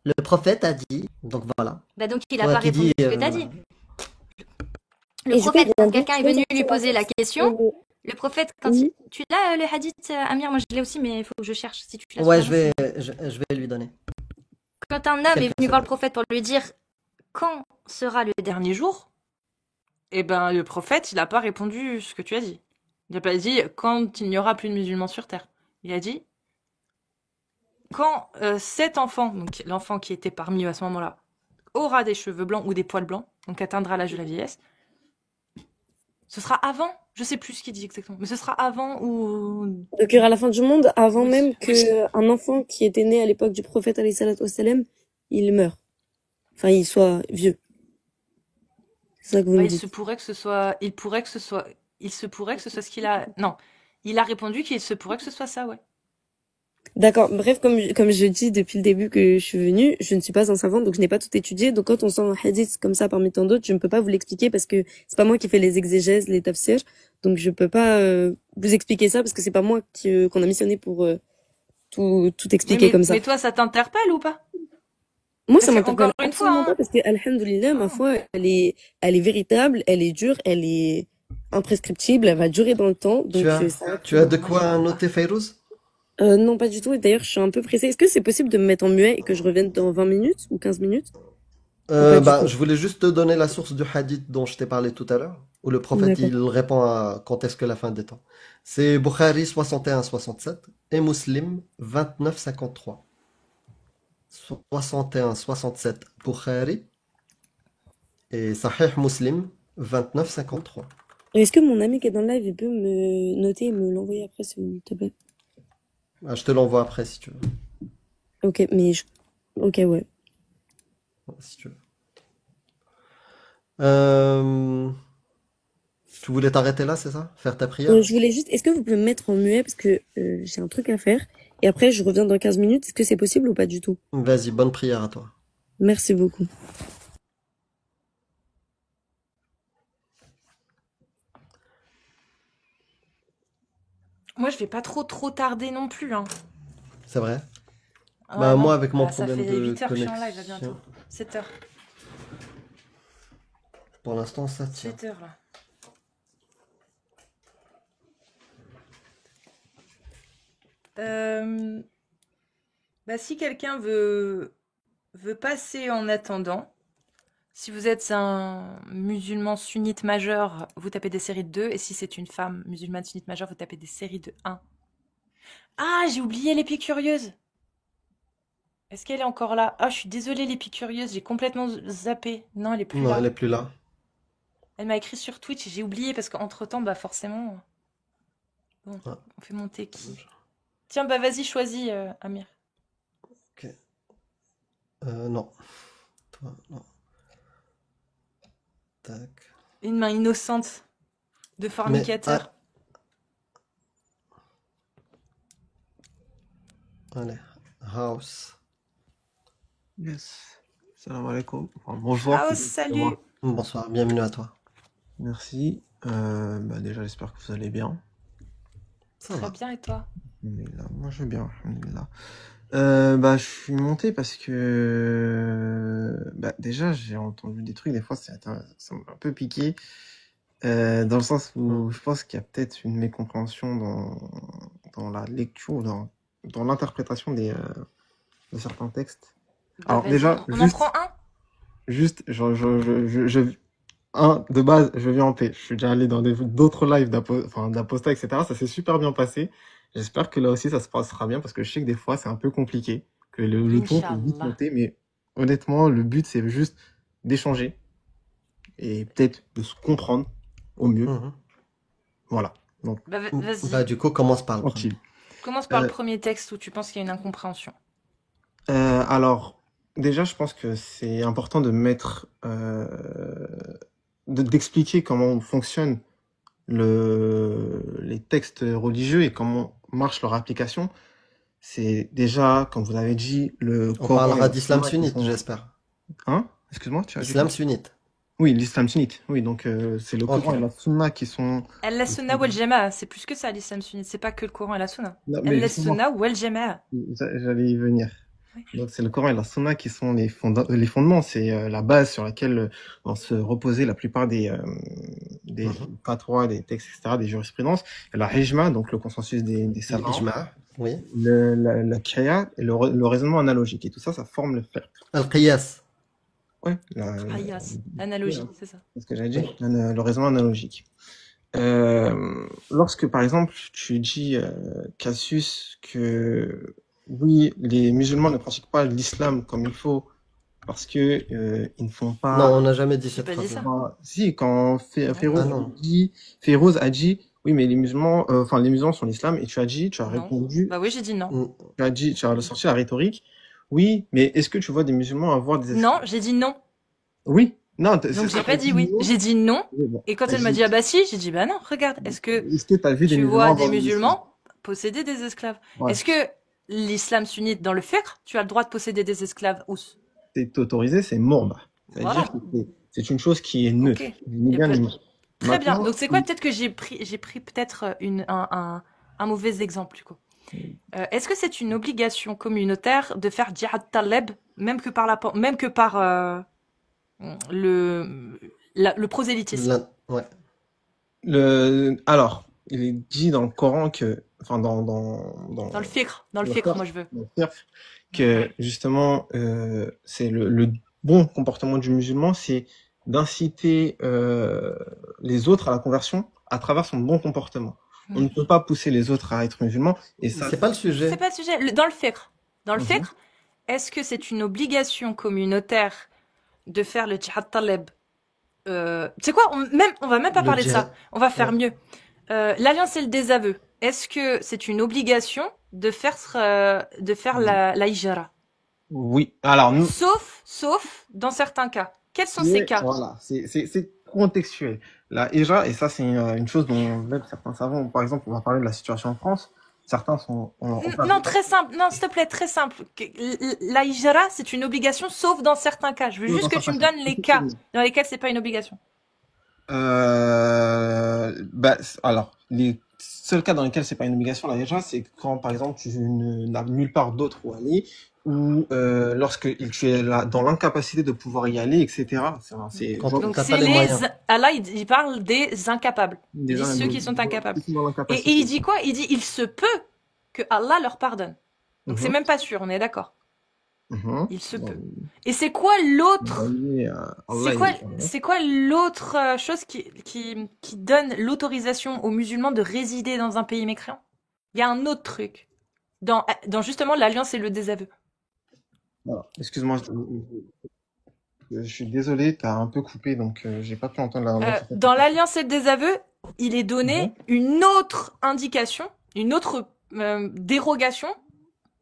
le prophète a dit, donc voilà. Bah donc il a Toi pas qui répondu dis, ce que t'as dit. Le Et je crois prophète, qu'il y a quand un quelqu'un doute, est tu vois, venu lui sur la poser la source. question, le prophète, quand il... Oui. Tu l'as le hadith, Amir? Moi je l'ai aussi, mais il faut que je cherche. Si tu l'as sous ouais, la main, c'est bien. je vais lui donner. Quand un homme est Quelqu'un venu se voir le donne. prophète pour lui dire quand sera le dernier jour, eh ben le prophète, il n'a pas répondu ce que tu as dit. Il n'a pas dit quand il n'y aura plus de musulmans sur terre. Il a dit quand cet enfant, donc l'enfant qui était parmi eux à ce moment-là, aura des cheveux blancs ou des poils blancs, donc atteindra l'âge de la vieillesse, ce sera avant. Je sais plus ce qu'il dit exactement, mais ce sera avant ou Donc, il y aura la fin du monde avant oui. même que un enfant qui était né à l'époque du prophète, alayhi salatu wassalam, il meure. Enfin, il soit vieux. C'est ça que vous Bah, me il se dites. pourrait que ce soit, il se pourrait que ce soit ce qu'il a. Non, il a répondu qu'il se pourrait que ce soit ça, ouais. D'accord. Bref, comme je dis depuis le début que je suis venue, je ne suis pas un savant, donc je n'ai pas tout étudié. Donc quand on sent un hadith comme ça parmi tant d'autres, je ne peux pas vous l'expliquer parce que c'est pas moi qui fais les exégèses, les tafsirs. Donc je peux pas vous expliquer ça parce que c'est pas moi qu'on a missionné pour tout Oui, expliquer comme ça. mais toi, ça t'interpelle ou pas? Moi, ça Parce que m'interpelle encore une fois, absolument pas hein. parce que, alhamdoulilah, ma foi, elle est véritable, elle est dure, elle est imprescriptible, elle va durer dans le temps. Donc, ça. Tu as de quoi noter, Fayrouz? Non, pas du tout. Et d'ailleurs, je suis un peu pressée. Est-ce que c'est possible de me mettre en muet et que je revienne dans 20 minutes ou 15 minutes? Ou pas du Bah, tout? je voulais juste te donner la source du hadith dont je t'ai parlé tout à l'heure, où le prophète D'accord. il répond à quand est-ce que la fin des temps. C'est Bukhari 61-67 et Muslim 29-53. 61-67 Bukhari et Sahih Muslim 29-53. Est-ce que mon ami qui est dans le live, il peut me noter et me l'envoyer après, s'il te plaît? Ah, je te l'envoie après si tu veux. Ok, ok, ouais. Si tu veux. Euh, Tu voulais t'arrêter là, c'est ça? Faire ta prière? Je voulais juste, est-ce que vous pouvez me mettre en muet parce que j'ai un truc à faire et après je reviens dans 15 minutes. Est-ce que c'est possible ou pas du tout? Vas-y, bonne prière à toi. Merci beaucoup. Moi, je vais pas trop tarder non plus, hein. C'est vrai? Ouais, Bah, non. moi, avec mon Bah, ça problème fait de 8 heures que je suis en live, là, connexion, bientôt. 7 heures. pour l'instant, ça tient. 7 heures, là. Bah, si quelqu'un veut passer en attendant, si vous êtes un musulman sunnite majeur, vous tapez des séries de 2. Et si c'est une femme musulmane sunnite majeure, vous tapez des séries de 1. Ah, j'ai oublié l'épicurieuse. Est-ce qu'elle est encore là? Ah, je suis désolée, l'épicurieuse, j'ai complètement zappé. Non, elle est plus Non, elle là. est plus là. Elle m'a écrit sur Twitch et j'ai oublié parce qu'entre-temps, bah forcément... Bon, Ah, on fait monter qui? Tiens, bah vas-y, choisis, Amir. ok. Non. Toi, non. Tac. Une main innocente de Mais, fornicateur. allez. House. Yes. Salam alaikum. Enfin, bonjour. Ah, oh, C'est salut! moi. Bonsoir, bienvenue à toi. Merci. Bah déjà, j'espère que vous allez bien. Ça Très va. bien, et toi? Alhamdulillah. Moi, je vais bien. Alhamdulillah. Bah, je suis monté parce que bah, déjà, j'ai entendu des trucs. Des fois, ça m'a un peu piqué. Dans le sens où je pense qu'il y a peut-être une mécompréhension dans la lecture, dans l'interprétation de certains textes. Bah Alors vas-y, déjà, on en prend un? de base, je viens en paix. Je suis déjà allé dans d'autres lives d'Aposta, etc. Ça s'est super bien passé. J'espère que là aussi, ça se passera bien parce que je sais que des fois, c'est un peu compliqué, que le ton peut vite Inch'Allah. monter, mais honnêtement, le but, c'est juste d'échanger et peut-être de se comprendre au mieux. Mhm. Voilà. Donc, Bah vas-y. Bah, du coup, commence par le premier. tranquille. Commence par le Euh, premier texte où tu penses qu'il y a une incompréhension. alors, déjà, je pense que c'est important de mettre, d'expliquer comment fonctionnent les textes religieux et comment marche leur application. c'est déjà, comme vous l'avez dit, le On Coran et parlera la d'islam Sunna qui sunnite, sont... j'espère. Hein? Excuse-moi, tu as dit Islam quoi? sunnite. Oui, l'islam sunnite. Oui, donc c'est le Ok. Coran et la Sunna qui sont... Al-Sunna wal Jama'a, c'est plus que ça l'islam sunnite, c'est pas que le Coran et la Sunna. Non, mais justement, Al-Sunna wal Jama'a. j'allais y venir. Oui. Donc c'est le Coran et la Sunna qui sont les fondements, c'est la base sur laquelle vont se reposer la plupart des Mhm. fatwas, des textes, etc., des jurisprudences. Et la hijma, donc le consensus des savants, L'ijma', oui. la qiyas et le raisonnement analogique. Et tout ça, ça forme le fiqh. Al-qiyas. Ouais, Ayas, analogie, oui, c'est ça. c'est ce que j'ai dit, le raisonnement analogique. Lorsque, par exemple, tu dis, Cassius, que oui, les musulmans ne pratiquent pas l'islam comme il faut parce que ils ne font Non, pas. on n'a jamais dit J'ai cette pas dit phrase. ça. Si, quand Ah Férouz non. A dit, oui, mais les musulmans, enfin les musulmans sont l'islam, et tu as Non. répondu, Bah oui, j'ai dit non. Mm. tu as sorti la rhétorique. Oui, mais est-ce que tu vois des musulmans avoir des Non, esclaves? j'ai dit non. Oui, non, Donc c'est j'ai ça, pas dit oui. non. J'ai dit non. Oui, bon. Et quand Bah, elle m'a dit ah bah si, j'ai dit bah non, regarde, est-ce que tu as vu des tu musulmans vois des avoir des esclaves? musulmans posséder des esclaves? Ouais. Est-ce que l'islam sunnite dans le fiqh, tu as le droit de posséder des esclaves ou C'est autorisé, c'est mourba. Voilà. C'est-à-dire que c'est une chose qui est neutre, Ok. ni Et bien peut- ni mal. Très bien. Maintenant, Donc c'est quoi peut-être que j'ai pris peut-être un mauvais exemple du coup. Est-ce que c'est une obligation communautaire de faire jihad taleb même que par le prosélytisme? Ouais. alors, il est dit dans le Coran que, enfin dans Dans le fiqh, le moi fiqh, je veux. dans le fiqh, que justement, c'est le bon comportement du musulman, c'est d'inciter les autres à la conversion à travers son bon comportement. On ne peut pas pousser les autres à être musulmans, et ça, C'est pas le sujet. C'est pas le sujet. Dans le fiqh, Mhm. est-ce que c'est une obligation communautaire de faire le jihad taleb? Tu sais quoi, on va même pas Le parler de djihad. ça. On va faire Ouais. mieux. L'alliance et le désaveu. Est-ce que c'est une obligation de faire la hijra? oui. Alors, nous, Sauf dans certains cas. Quels sont ces cas? voilà, c'est contextuel. La hijra, et ça c'est une chose dont même certains savants, par exemple, on va parler de la situation en France, certains sont... Non, très simple. Non, s'il te plaît, très simple. La hijra, c'est une obligation, sauf dans certains cas. Je veux juste que tu me donnes les cas dans lesquels c'est pas une obligation. Alors, les seuls cas dans lesquels c'est pas une obligation, la hijra, c'est quand, par exemple, tu n'as nulle part d'autre où aller, ou lorsque tu es là, dans l'incapacité de pouvoir y aller, etc. Quand Donc t'as c'est pas les les... moyens. Allah, il parle des incapables. Il dit ceux qui sont incapables. Qui sont dans Et l'incapacité. il dit quoi? Il dit il se peut que Allah leur pardonne. Donc c'est même pas sûr, on est d'accord. Mhm. Il se Bon, peut. Et c'est quoi l'autre? Allah, C'est quoi l'autre chose qui donne l'autorisation aux musulmans de résider dans un pays mécréant? Il y a un autre truc. Dans justement l'alliance et le désaveu. Alors, excuse-moi, je suis désolé, t'as un peu coupé, donc j'ai pas pu entendre la Dans l'alliance et le désaveu, il est donné une autre indication, une autre dérogation,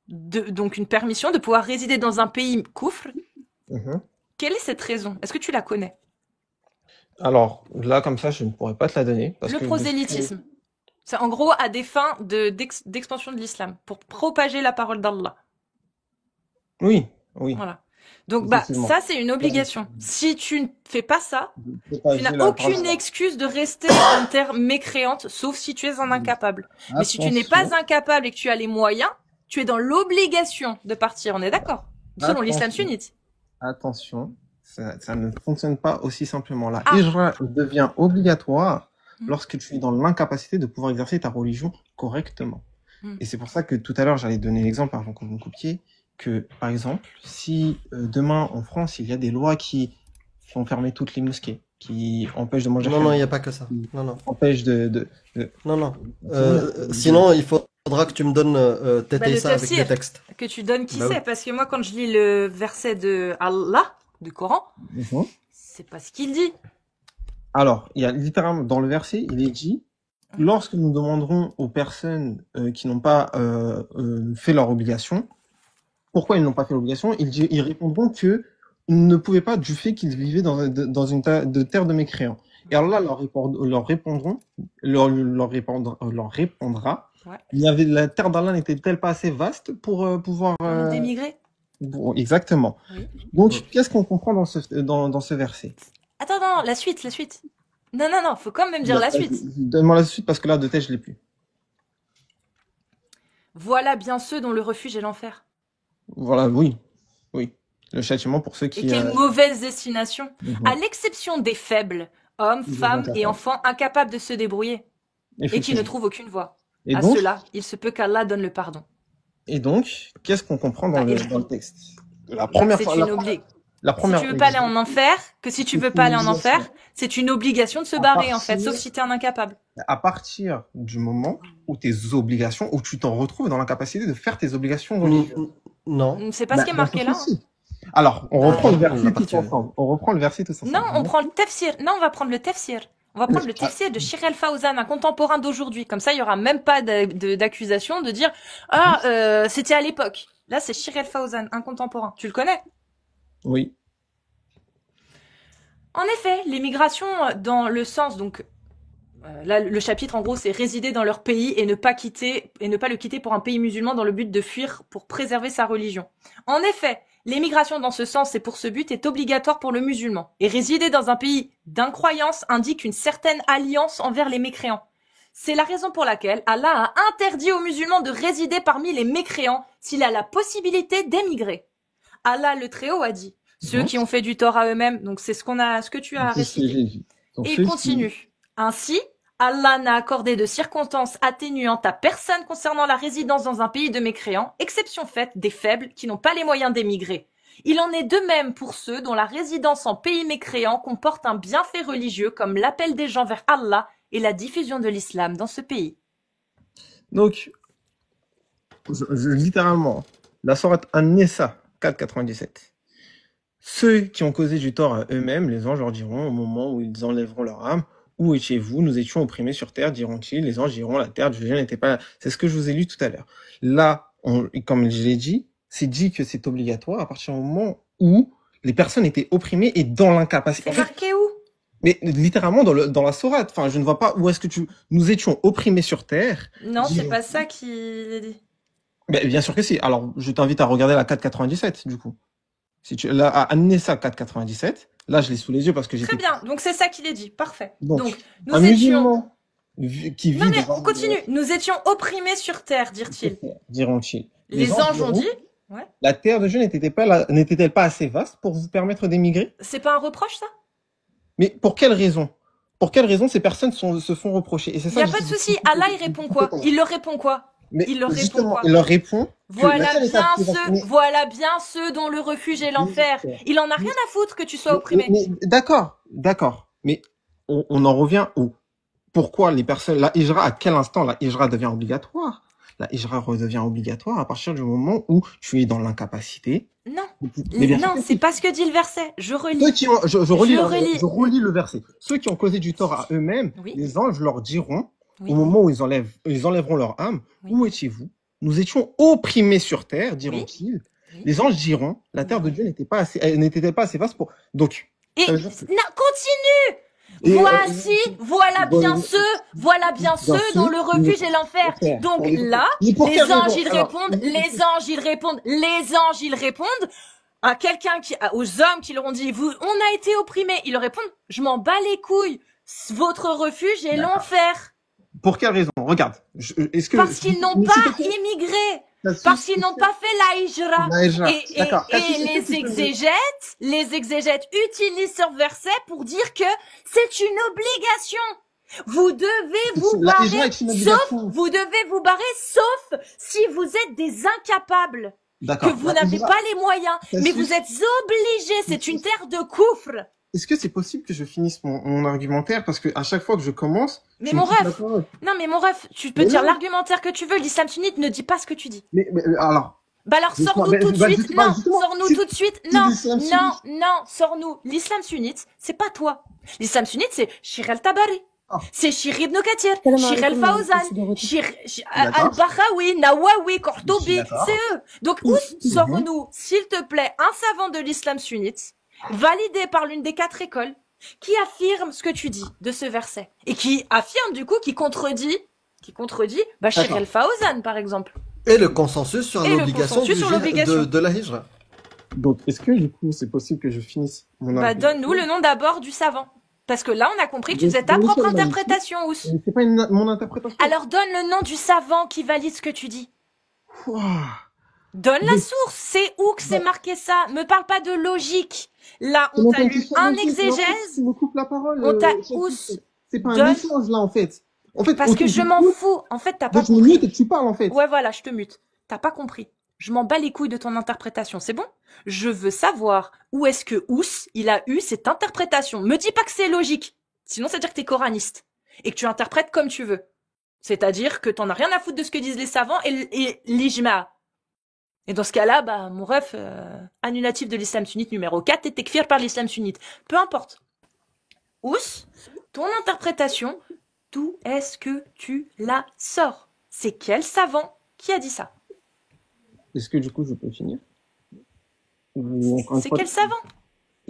donc une permission de pouvoir résider dans un pays koufr. Mhm. Quelle est cette raison? Est-ce que tu la connais? Alors, là, comme ça, je ne pourrais pas te la donner. Le prosélytisme. C'est en gros à des fins d'expansion de l'islam, pour propager la parole d'Allah. Oui. Voilà. Donc Effectivement. ça c'est une obligation. Si tu ne fais pas ça, tu Propager n'as la aucune parole. excuse de rester en terre mécréante, sauf si tu es un incapable. Mais si tu n'es pas incapable et que tu as les moyens, tu es dans l'obligation de partir, on est d'accord? Selon l'islam sunnite. Attention, ça ne fonctionne pas aussi simplement. La Ah. hijra devient obligatoire lorsque tu es dans l'incapacité de pouvoir exercer ta religion correctement. Et c'est pour ça que tout à l'heure, j'allais donner l'exemple avant que vous me coupiez, que, par exemple, si demain, en France, il y a des lois qui font fermer toutes les mosquées, qui empêchent de manger Non, il n'y a pas que ça. Non. empêchent de... Non. Sinon, il faudra que tu me donnes tes Bah, le ça avec tafsir. les textes. Que tu donnes qui Bah oui. c'est, parce que moi quand je lis le verset de Allah, du Coran, Mhm. c'est pas ce qu'il dit. Alors, il y a littéralement, dans le verset, il est dit, lorsque nous demanderons aux personnes qui n'ont pas fait leur obligation, pourquoi ils n'ont pas fait l'obligation, ils répondront que ils ne pouvaient pas du fait qu'ils vivaient dans une terre de mécréants. Et Allah leur répondra Ouais. La terre d'Allah n'était-elle pas assez vaste pour pouvoir... D'émigrer. Bon, exactement. Oui. Donc, qu'est-ce qu'on comprend dans ce verset? Attends, non, la suite. Non, faut quand même dire la suite. Donne-moi la suite parce que là, de tête, je l'ai plus. Voilà bien ceux dont le refuge est l'enfer. Voilà, oui. Le châtiment pour ceux Et qui... quelle mauvaise destination. Mhm. À l'exception des faibles, hommes, Ils femmes sont et enfants incapables de se débrouiller et qui ne Effectivement. trouvent aucune voie. Et À donc, cela, il se peut qu'Allah donne le pardon. qu'est-ce qu'on comprend dans Bah, le texte? La première C'est fois, une obligation. la Si première tu veux pas aller en enfer, c'est une obligation de se barrer en fait, sauf si t'es un incapable. à partir du moment où tes obligations, où tu t'en retrouves dans l'incapacité de faire tes obligations religieuses. Non. C'est pas ce qui est marqué là. Si. Alors, on reprend le verset la tous partie- ensemble. On reprend le verset tous ensemble. Non, on prend le tafsir. Non, on va prendre le tafsir. On va prendre le tafsir de Shir el-Fawzan, un contemporain d'aujourd'hui. Comme ça, il y aura même pas d'accusation de dire c'était à l'époque. Là, c'est Shir el-Fawzan, un contemporain. Tu le connais? Oui. En effet, l'émigration dans le sens donc là le chapitre en gros c'est résider dans leur pays et ne pas le quitter pour un pays musulman dans le but de fuir pour préserver sa religion. En effet, l'émigration dans ce sens et pour ce but est obligatoire pour le musulman et résider dans un pays d'incroyance indique une certaine alliance envers les mécréants. C'est la raison pour laquelle Allah a interdit aux musulmans de résider parmi les mécréants s'il a la possibilité d'émigrer. Allah le Très-Haut a dit ceux qui ont fait du tort à eux-mêmes, donc c'est ce que tu as récité. Et il continue. Ainsi, Allah n'a accordé de circonstances atténuantes à personne concernant la résidence dans un pays de mécréants, exception faite des faibles qui n'ont pas les moyens d'émigrer. Il en est de même pour ceux dont la résidence en pays mécréant comporte un bienfait religieux comme l'appel des gens vers Allah et la diffusion de l'islam dans ce pays. Donc, littéralement, la sourate An-Nisa 4,97. Ceux qui ont causé du tort à eux-mêmes, les anges leur diront au moment où ils enlèveront leur âme, où étiez-vous? Nous étions opprimés sur terre, diront-ils. Les anges diront, la terre du Dieu n'était pas... C'est ce que je vous ai lu tout à l'heure. Là, comme je l'ai dit, c'est dit que c'est obligatoire à partir du moment où les personnes étaient opprimées et dans l'incapacité. C'est marqué où? Mais littéralement dans la sourate. Enfin, je ne vois pas où est-ce que nous étions opprimés sur terre. Non, c'est pas ça qu'il dit. Mais bien sûr que si. Alors, je t'invite à regarder la 4,97 du coup. Si tu là, à An-Nisa 4,97. Là, je l'ai sous les yeux parce que j'ai. Très bien. Donc c'est ça qu'il est dit. Parfait. Donc nous un étions. musulman qui vit. Non mais on continue. Nous étions opprimés sur terre, dirent-ils. Diront-ils. Les anges ont dit. Ouais. La terre de Dieu n'était-elle pas assez vaste pour vous permettre d'émigrer? C'est pas un reproche ça? Mais pour quelle raison? Pour quelle raison ces personnes se font reprocher? Et c'est ça. Y a pas de souci. Allah il répond quoi? Il leur répond quoi? Mais il leur répond justement, quoi? il leur répond. Voilà bien ceux dont le refuge est l'enfer. Il en a rien à foutre que tu sois opprimé. D'accord. Mais on en revient où? Pourquoi les personnes, la hijra, à quel instant la hijra devient obligatoire? La hijra redevient obligatoire à partir du moment où tu es dans l'incapacité. Non. Mais bien Non, sûr, c'est pas ce que dit le verset. Je relis. Ceux qui ont, je relis le verset. Ceux qui ont causé du tort à eux-mêmes, Oui. les anges leur diront, Oui. au moment où ils enlèveront leur âme, Oui. où étiez-vous? Nous étions opprimés sur terre, diront-ils. Oui. Les anges diront, la terre de Dieu n'était pas assez vaste pour, donc. Et ça veut dire que- non, continue. Et, Voilà bien ceux dont le refuge est l'enfer. Donc là, les anges ils répondent à aux hommes qui leur ont dit on a été opprimés. Ils leur répondent je m'en bats les couilles. Votre refuge est l'enfer. Pour quelle raison? Regarde. Parce qu'ils n'ont pas immigré. Parce qu'ils n'ont pas fait la hijra. Et les exégètes utilisent ce verset pour dire que c'est une obligation. Vous devez vous barrer, sauf si vous êtes des incapables. Que vous n'avez pas les moyens. Mais vous êtes obligés. C'est une terre de coufre. Est-ce que c'est possible que je finisse mon argumentaire? Parce que à chaque fois que je commence. Mais mon ref. Non, mais mon ref, tu peux dire l'argumentaire que tu veux. L'islam sunnite ne dit pas ce que tu dis. Mais alors. Bah alors, sors-nous tout de suite. Non, sors-nous tout de suite. Non, sors-nous. L'islam sunnite, c'est pas toi. L'islam sunnite, c'est Shir al-Tabari. C'est Shir ibn Kathir, Shir al-Fawzan, Shir al-Bakhawi, Nawawi, Qurtubi, c'est eux. Donc, sors-nous, s'il te plaît, un savant de l'islam sunnite, validé par l'une des 4 écoles, qui affirme ce que tu dis de ce verset. Et qui affirme, du coup, qui contredit qui contredit Bachir D'accord. el-Fawzan, par exemple. Et le consensus sur Et le l'obligation consensus du sur jihad- l'obligation. de la hijra. Donc, est-ce que du coup, c'est possible que je finisse mon Bah, argument? donne-nous le nom d'abord du savant. Parce que là, on a compris que tu Donc, faisais ta donc, propre Michel Maliki, interprétation, Ous. C'est pas mon interprétation. Alors donne le nom du savant qui valide ce que tu dis. Ouah. Donne la Donc, source, c'est où que c'est bah, marqué ça? Me parle pas de logique. Là, c'est on même t'a pas une lu question un de logique, mais en fait, exégèse, tu me coupes la parole, on t'a Chelsea. Ous. C'est pas un Donne, échange là, en fait. En fait, parce que autant je tu m'en coupes, fous. En fait, t'as pas donc je me mute compris. et que tu parles, en fait. Ouais, voilà, je te mute. T'as pas compris. Je m'en bats les couilles de ton interprétation, c'est bon? Je veux savoir où est-ce que Ous, il a eu cette interprétation. Me dis pas que c'est logique. Sinon, ça veut dire que t'es coraniste. Et que tu interprètes comme tu veux. C'est-à-dire que t'en as rien à foutre de ce que disent les savants et l'ijma. Et dans ce cas-là, bah, mon ref, annulatif de l'islam sunnite numéro 4 est tekfir par l'islam sunnite. Peu importe. Ous, ton interprétation, d'où est-ce que tu la sors? C'est quel savant qui a dit ça? Est-ce que du coup, je peux finir? Ou encore une C'est fois, quel savant?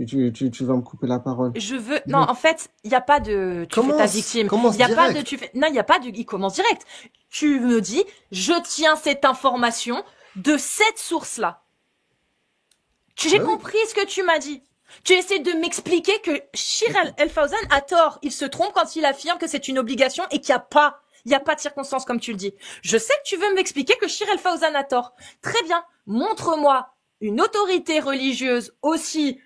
tu vas me couper la parole. Je veux. Non, en fait, il y a pas de. Tu fais ta Commence, victime. commence Il y a pas de. direct. Tu fais. Non, il y a pas de. Il commence direct. Tu me dis, je tiens cette information de cette source-là. J'ai Bah oui. compris ce que tu m'as dit. Tu essaies de m'expliquer que Shir el-Fawzan a tort. Il se trompe quand il affirme que c'est une obligation et qu'il n'y a pas de circonstances comme tu le dis. Je sais que tu veux m'expliquer que Shir el-Fawzan a tort. Très bien. Montre-moi une autorité religieuse aussi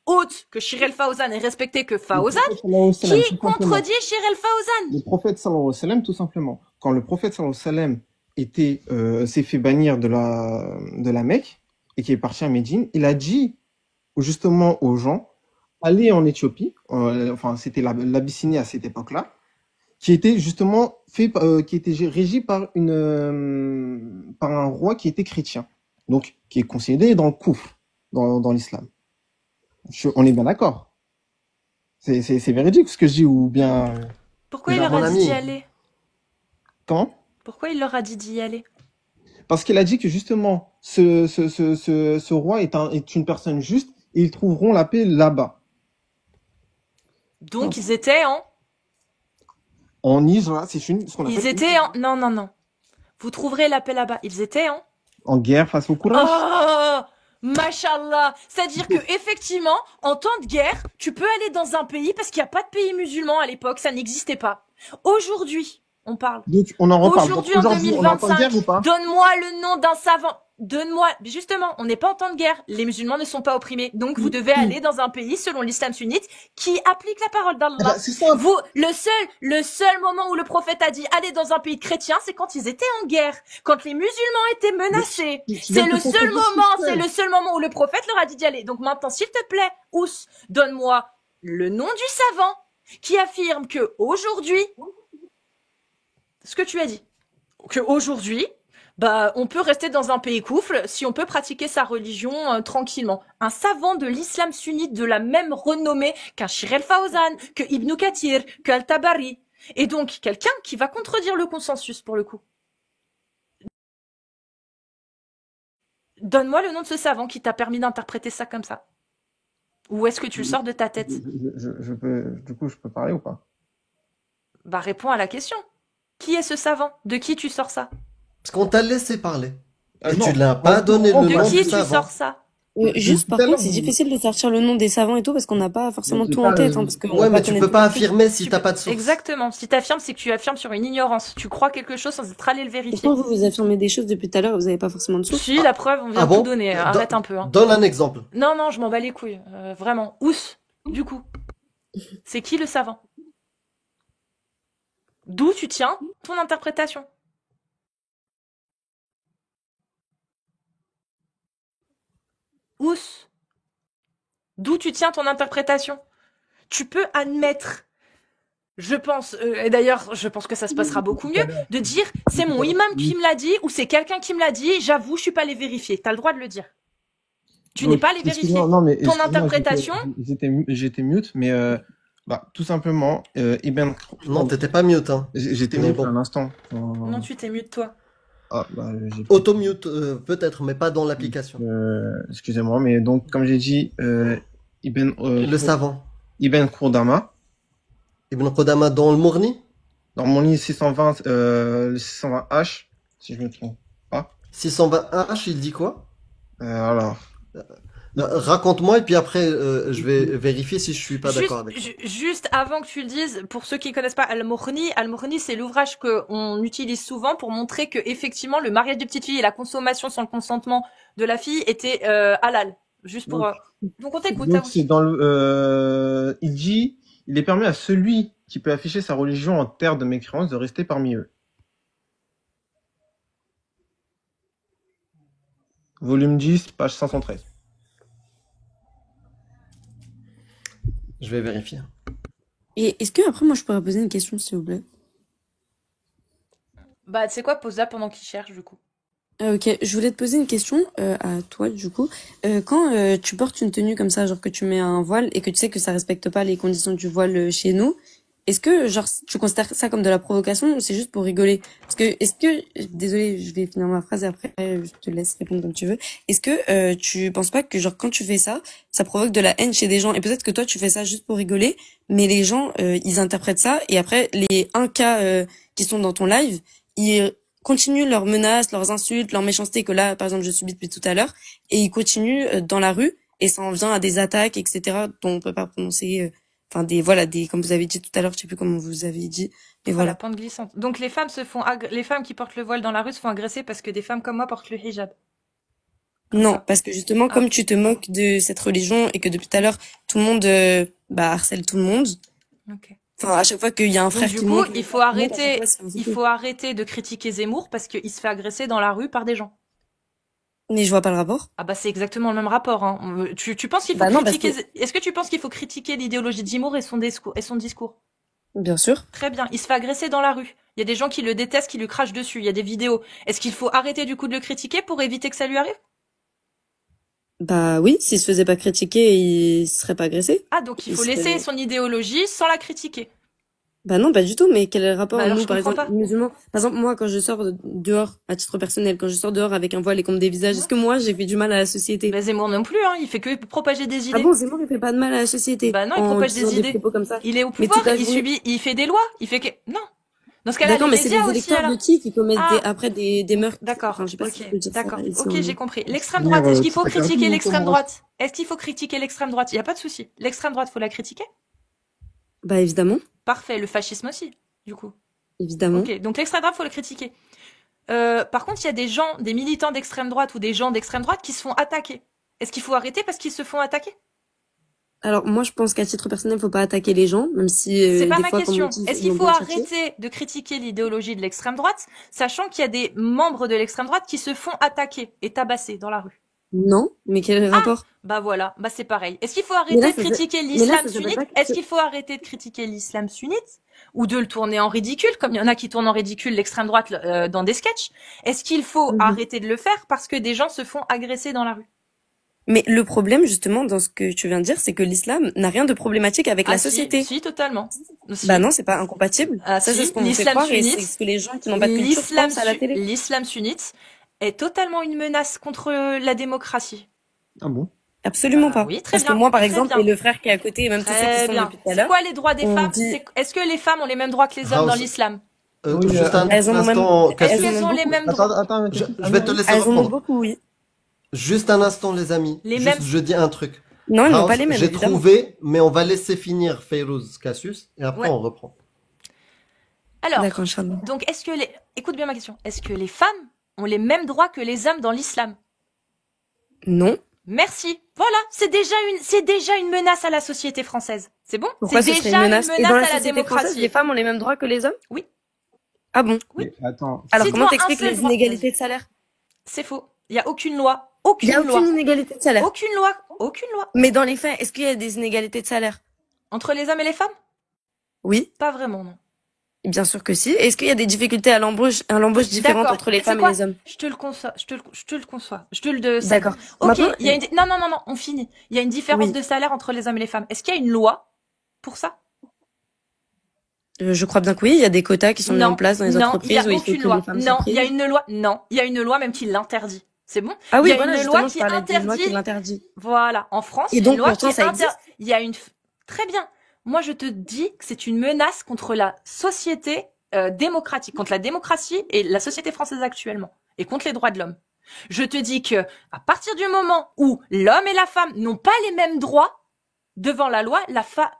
haute que Shir el-Fawzan et respectée que Le Fawzan prophète sallallahu alayhi wa sallam, qui tout simplement. contredit Shir el-Fawzan. Le prophète sallallahu alayhi wa sallam, tout simplement. Quand le prophète sallallahu alayhi wa sallam s'est fait bannir de la Mecque et qui est parti à Médine, il a dit justement aux gens, allez en Éthiopie, enfin c'était l'Abyssinie à cette époque-là, qui était justement qui était régi par par un roi qui était chrétien, donc qui est considéré dans le koufr, dans l'islam. On est bien d'accord. C'est véridique ce que je dis ou bien Pourquoi il Genre, leur mon a dit ami. d'y aller? comment? Pourquoi il leur a dit d'y aller? Parce qu'il a dit que justement ce roi est une personne juste et ils trouveront la paix là-bas. Donc ils étaient En Israël, c'est ce qu'on Ils appelle étaient Non, non, non. Vous trouverez la paix là-bas. Ils étaient en guerre face au courage. Oh, mashallah. C'est-à-dire que effectivement, en temps de guerre, tu peux aller dans un pays parce qu'il n'y a pas de pays musulman à l'époque, ça n'existait pas. Aujourd'hui, on parle. Donc on en reparle. Aujourd'hui, Donc, en on est en temps de 2025, guerre ou pas? donne-moi le nom d'un savant. Donne-moi. Justement, on n'est pas en temps de guerre. Les musulmans ne sont pas opprimés. Donc, vous devez aller dans un pays, selon l'islam sunnite, qui applique la parole Eh d'Allah. ben, c'est ça. Vous, le seul moment où le prophète a dit aller dans un pays chrétien, c'est quand ils étaient en guerre, quand les musulmans étaient menacés. C'est le seul moment où le prophète leur a dit d'y aller. Donc maintenant, s'il te plaît, Ous, donne-moi le nom du savant qui affirme que aujourd'hui, ce que tu as dit, que aujourd'hui, bah, on peut rester dans un pays koufle si on peut pratiquer sa religion tranquillement. Un savant de l'islam sunnite de la même renommée qu'un Shir el-Fawzan, que Ibn Kathir, que Al-Tabari. Et donc, quelqu'un qui va contredire le consensus pour le coup. Donne-moi le nom de ce savant qui t'a permis d'interpréter ça comme ça. Ou est-ce que tu le sors de ta tête? Je peux, du coup, je peux parler ou pas? Bah, réponds à la question. Qui est ce savant? De qui tu sors ça? Parce qu'on t'a laissé parler. Et non. tu n'as pas donné le De nom De qui du tu savant. sors ça? Juste, par Tout à contre, l'heure, c'est difficile de sortir le nom des savants et tout parce qu'on n'a pas forcément Mais tout c'est en pas, tête. Hein, parce qu'on Ouais, va mais tu connaître peux pas tout. affirmer si Tu t'as peux- pas de source. Exactement. Si t'affirmes, c'est que tu affirmes sur une ignorance. Tu crois quelque chose sans être allé le vérifier. Pourtant, vous affirmez des choses depuis tout à l'heure et vous n'avez pas forcément de source. Si, la preuve, on vient Ah de bon? tout donner. Arrête un peu. Hein. Donne un exemple. Non, non, je m'en bats les couilles. Vraiment. Ous, du coup. C'est qui le savant? D'où tu tiens ton interprétation? Ous, d'où tu tiens ton interprétation? Tu peux admettre, je pense, et d'ailleurs, je pense que ça se passera beaucoup mieux, de dire c'est mon imam qui me l'a dit ou c'est quelqu'un qui me l'a dit, j'avoue, je suis pas allé vérifier. T'as le droit de le dire. Tu n'es pas allé vérifier. Excuse-moi, non, mais Ton excuse-moi, interprétation? J'étais mute, mais bah, tout simplement, Ibn... Non, t'étais pas mute, hein. J'étais Mais mute bon. à l'instant. Non, tu t'es mieux de toi. Ah, bah, Auto-mute, peut-être, mais pas dans l'application. excusez-moi, mais donc, comme j'ai dit, Le savant. Ibn Qudama, Ibn Qudama dans le Mourni? Dans mon lit 620, le 620H, si je me trompe pas. 620H, il dit quoi? Alors, Raconte-moi et puis après je vais vérifier si je suis pas d'accord avec toi. Juste avant que tu le dises, pour ceux qui connaissent pas Al-Moghni, c'est l'ouvrage que on utilise souvent pour montrer que effectivement le mariage des petites filles et la consommation sans le consentement de la fille était halal. Juste pour. Donc on t'écoute. donc c'est dans il dit, il est permis à celui qui peut afficher sa religion en terre de mécréance de rester parmi eux. Volume 10, page 513. Je vais vérifier. Et est-ce que après moi je pourrais poser une question s'il vous plaît? Bah tu sais quoi, pose-la pendant qu'il cherche du coup. Ok, je voulais te poser une question à toi du coup. Quand tu portes une tenue comme ça, genre que tu mets un voile et que tu sais que ça respecte pas les conditions du voile chez nous, est-ce que genre tu considères ça comme de la provocation ou c'est juste pour rigoler? Parce que désolée, je vais finir ma phrase et après je te laisse répondre comme tu veux. Est-ce que tu penses pas que genre quand tu fais ça, ça provoque de la haine chez des gens et peut-être que toi tu fais ça juste pour rigoler, mais les gens ils interprètent ça et après les 1K qui sont dans ton live, ils continuent leurs menaces, leurs insultes, leurs méchancetés que là par exemple je subis depuis tout à l'heure et ils continuent dans la rue et ça en vient à des attaques etc. dont on peut pas prononcer. Enfin des comme vous avez dit tout à l'heure, je sais plus comment vous avez dit, mais La voilà. pente glissante. Donc les femmes les femmes qui portent le voile dans la rue se font agresser parce que des femmes comme moi portent le hijab. Non, ça. parce que justement comme tu te moques de cette religion et que depuis tout à l'heure tout le monde harcèle tout le monde. Ok. Enfin à chaque fois qu'il y a un frère Donc, qui du coup, monte, il faut arrêter de critiquer Zemmour parce qu'il se fait agresser dans la rue par des gens. Mais je vois pas le rapport. Ah bah c'est exactement le même rapport. Hein. Tu penses qu'il faut Bah non, critiquer Est-ce que tu penses qu'il faut critiquer l'idéologie de Zemmour et son discours? Bien sûr. Très bien. Il se fait agresser dans la rue. Il y a des gens qui le détestent, qui lui crachent dessus. Il y a des vidéos. Est-ce qu'il faut arrêter du coup de le critiquer pour éviter que ça lui arrive? Bah oui, s'il se faisait pas critiquer, il serait pas agressé. Ah donc il faut serait- laisser son idéologie sans la critiquer. Bah non, pas du tout, mais quel est le rapport Bah alors, nous, je par comprends exemple, pas. musulmans? Par exemple, moi, quand je sors dehors, à titre personnel, quand je sors dehors avec un voile et qu'on me dévisage, est-ce que moi, j'ai fait du mal à la société? Bah Zemmour non plus, hein. Il fait que propager des idées. Ah bon, Zemmour, il fait pas de mal à la société. Bah non, il en propage disant des idées. propos comme ça. Il est au Mais pouvoir, toute la journée- il fait des lois, il fait que... Non. Dans ce cas-là, D'accord, les mais c'est médias des aussi, électeurs alors. de qui commettent Ah. après des meurtres? D'accord, Enfin, je sais pas si ok, je peux dire ça d'accord, ici ok, en- j'ai compris. L'extrême droite, est-ce qu'il faut critiquer l'extrême droite? Est-ce qu'il faut critiquer l'extrême droite? Il y a pas de souci. L'extrême droite, faut la critiquer? Bah évidemment, Parfait, le fascisme aussi, du coup. évidemment. Ok, donc l'extrême droite, faut le critiquer. Par contre, il y a des militants d'extrême droite ou des gens d'extrême droite qui se font attaquer. Est-ce qu'il faut arrêter parce qu'ils se font attaquer? Alors moi, je pense qu'à titre personnel, faut pas attaquer les gens, même si C'est pas des ma fois, question. comme on dit, Est-ce ils qu'il vont faut bien chercher. arrêter de critiquer l'idéologie de l'extrême droite, sachant qu'il y a des membres de l'extrême droite qui se font attaquer et tabasser dans la rue? Non, mais quel est le rapport? Bah voilà, bah c'est pareil. Est-ce qu'il faut Mais arrêter là, de ça critiquer mais là, l'islam ça s'appelle sunnite? pas que- Est-ce qu'il faut arrêter de critiquer l'islam sunnite? Ou de le tourner en ridicule, comme il y en a qui tournent en ridicule l'extrême droite dans des sketchs? Est-ce qu'il faut Mhm. arrêter de le faire parce que des gens se font agresser dans la rue? Mais le problème, justement, dans ce que tu viens de dire, c'est que l'islam n'a rien de problématique avec la Ah, si, société. Si, totalement. Si. Bah non, c'est pas incompatible. Ah, Ça, si, c'est ce qu'on nous fait l'islam croire et sunnite- c'est ce que les gens qui n'ont pas de culture pensent à la télé. L'islam sunnite est totalement une menace contre la démocratie. Ah bon? Absolument pas. Oui, très Parce bien, que moi, par très exemple, bien. et le frère qui est à côté, et même tous ceux qui Très sont bien. depuis tout à C'est l'heure. quoi les droits des on femmes? dit- Est-ce que les femmes ont les mêmes droits que les hommes dans House. l'islam? Oui, Juste un elles ont même- instant, elles Cassius. Est-ce qu'elles ont les mêmes droits? Attends, Je vais te laisser Elles en ont répondre. beaucoup, oui. Juste un instant, les amis. Les Juste, mêmes- je dis un truc. Non, elles n'ont House, pas les mêmes, j'ai évidemment. trouvé, mais on va laisser finir Fayrouz Cassius et après Ouais. on reprend. Alors, D'accord, Inch'Allah. donc écoute bien ma question. Est-ce que les femmes ont les mêmes droits que les hommes dans l'islam? Non. Merci. Voilà, c'est déjà une menace à la société française. C'est bon? Pourquoi C'est ce serait déjà une menace? Et dans à la la société française, démocratie. les femmes ont les mêmes droits que les hommes? Oui. Ah bon? Oui. Attends. Alors, Cite-moi comment un t'expliques seul les droit. inégalités de salaire? C'est faux. Il y a aucune loi. Il Aucune y a loi. aucune inégalité de salaire. Aucune loi. Aucune loi. Mais dans les faits, est-ce qu'il y a des inégalités de salaire? Entre les hommes et les femmes? Oui, Pas vraiment, non. bien sûr que si. Est-ce qu'il y a des difficultés à l'embauche différentes D'accord. entre les C'est femmes quoi? et les hommes? Je te le conçois. Je te le conçois. D'accord. Ok, Maintenant, il y a non, on finit. Il y a une différence Oui. de salaire entre les hommes et les femmes. Est-ce qu'il y a une loi pour ça? je crois bien que oui, il y a des quotas qui sont mis en place dans les non, il y entreprises a où il faut aucune que loi. les femmes Non, soient il y a prises. une loi. Non, il y a une loi même qui l'interdit. C'est bon? Ah il oui, y a voilà, une justement, loi je qui parlais d'une loi qui interdit. l'interdit. Voilà, en France, Et il y a donc, une loi pourtant, qui ça interdit. existe. Il y a une très bien. Moi, je te dis que c'est une menace contre la société démocratique, contre la démocratie et la société française actuellement, et contre les droits de l'homme. Je te dis que à partir du moment où l'homme et la femme n'ont pas les mêmes droits devant la loi,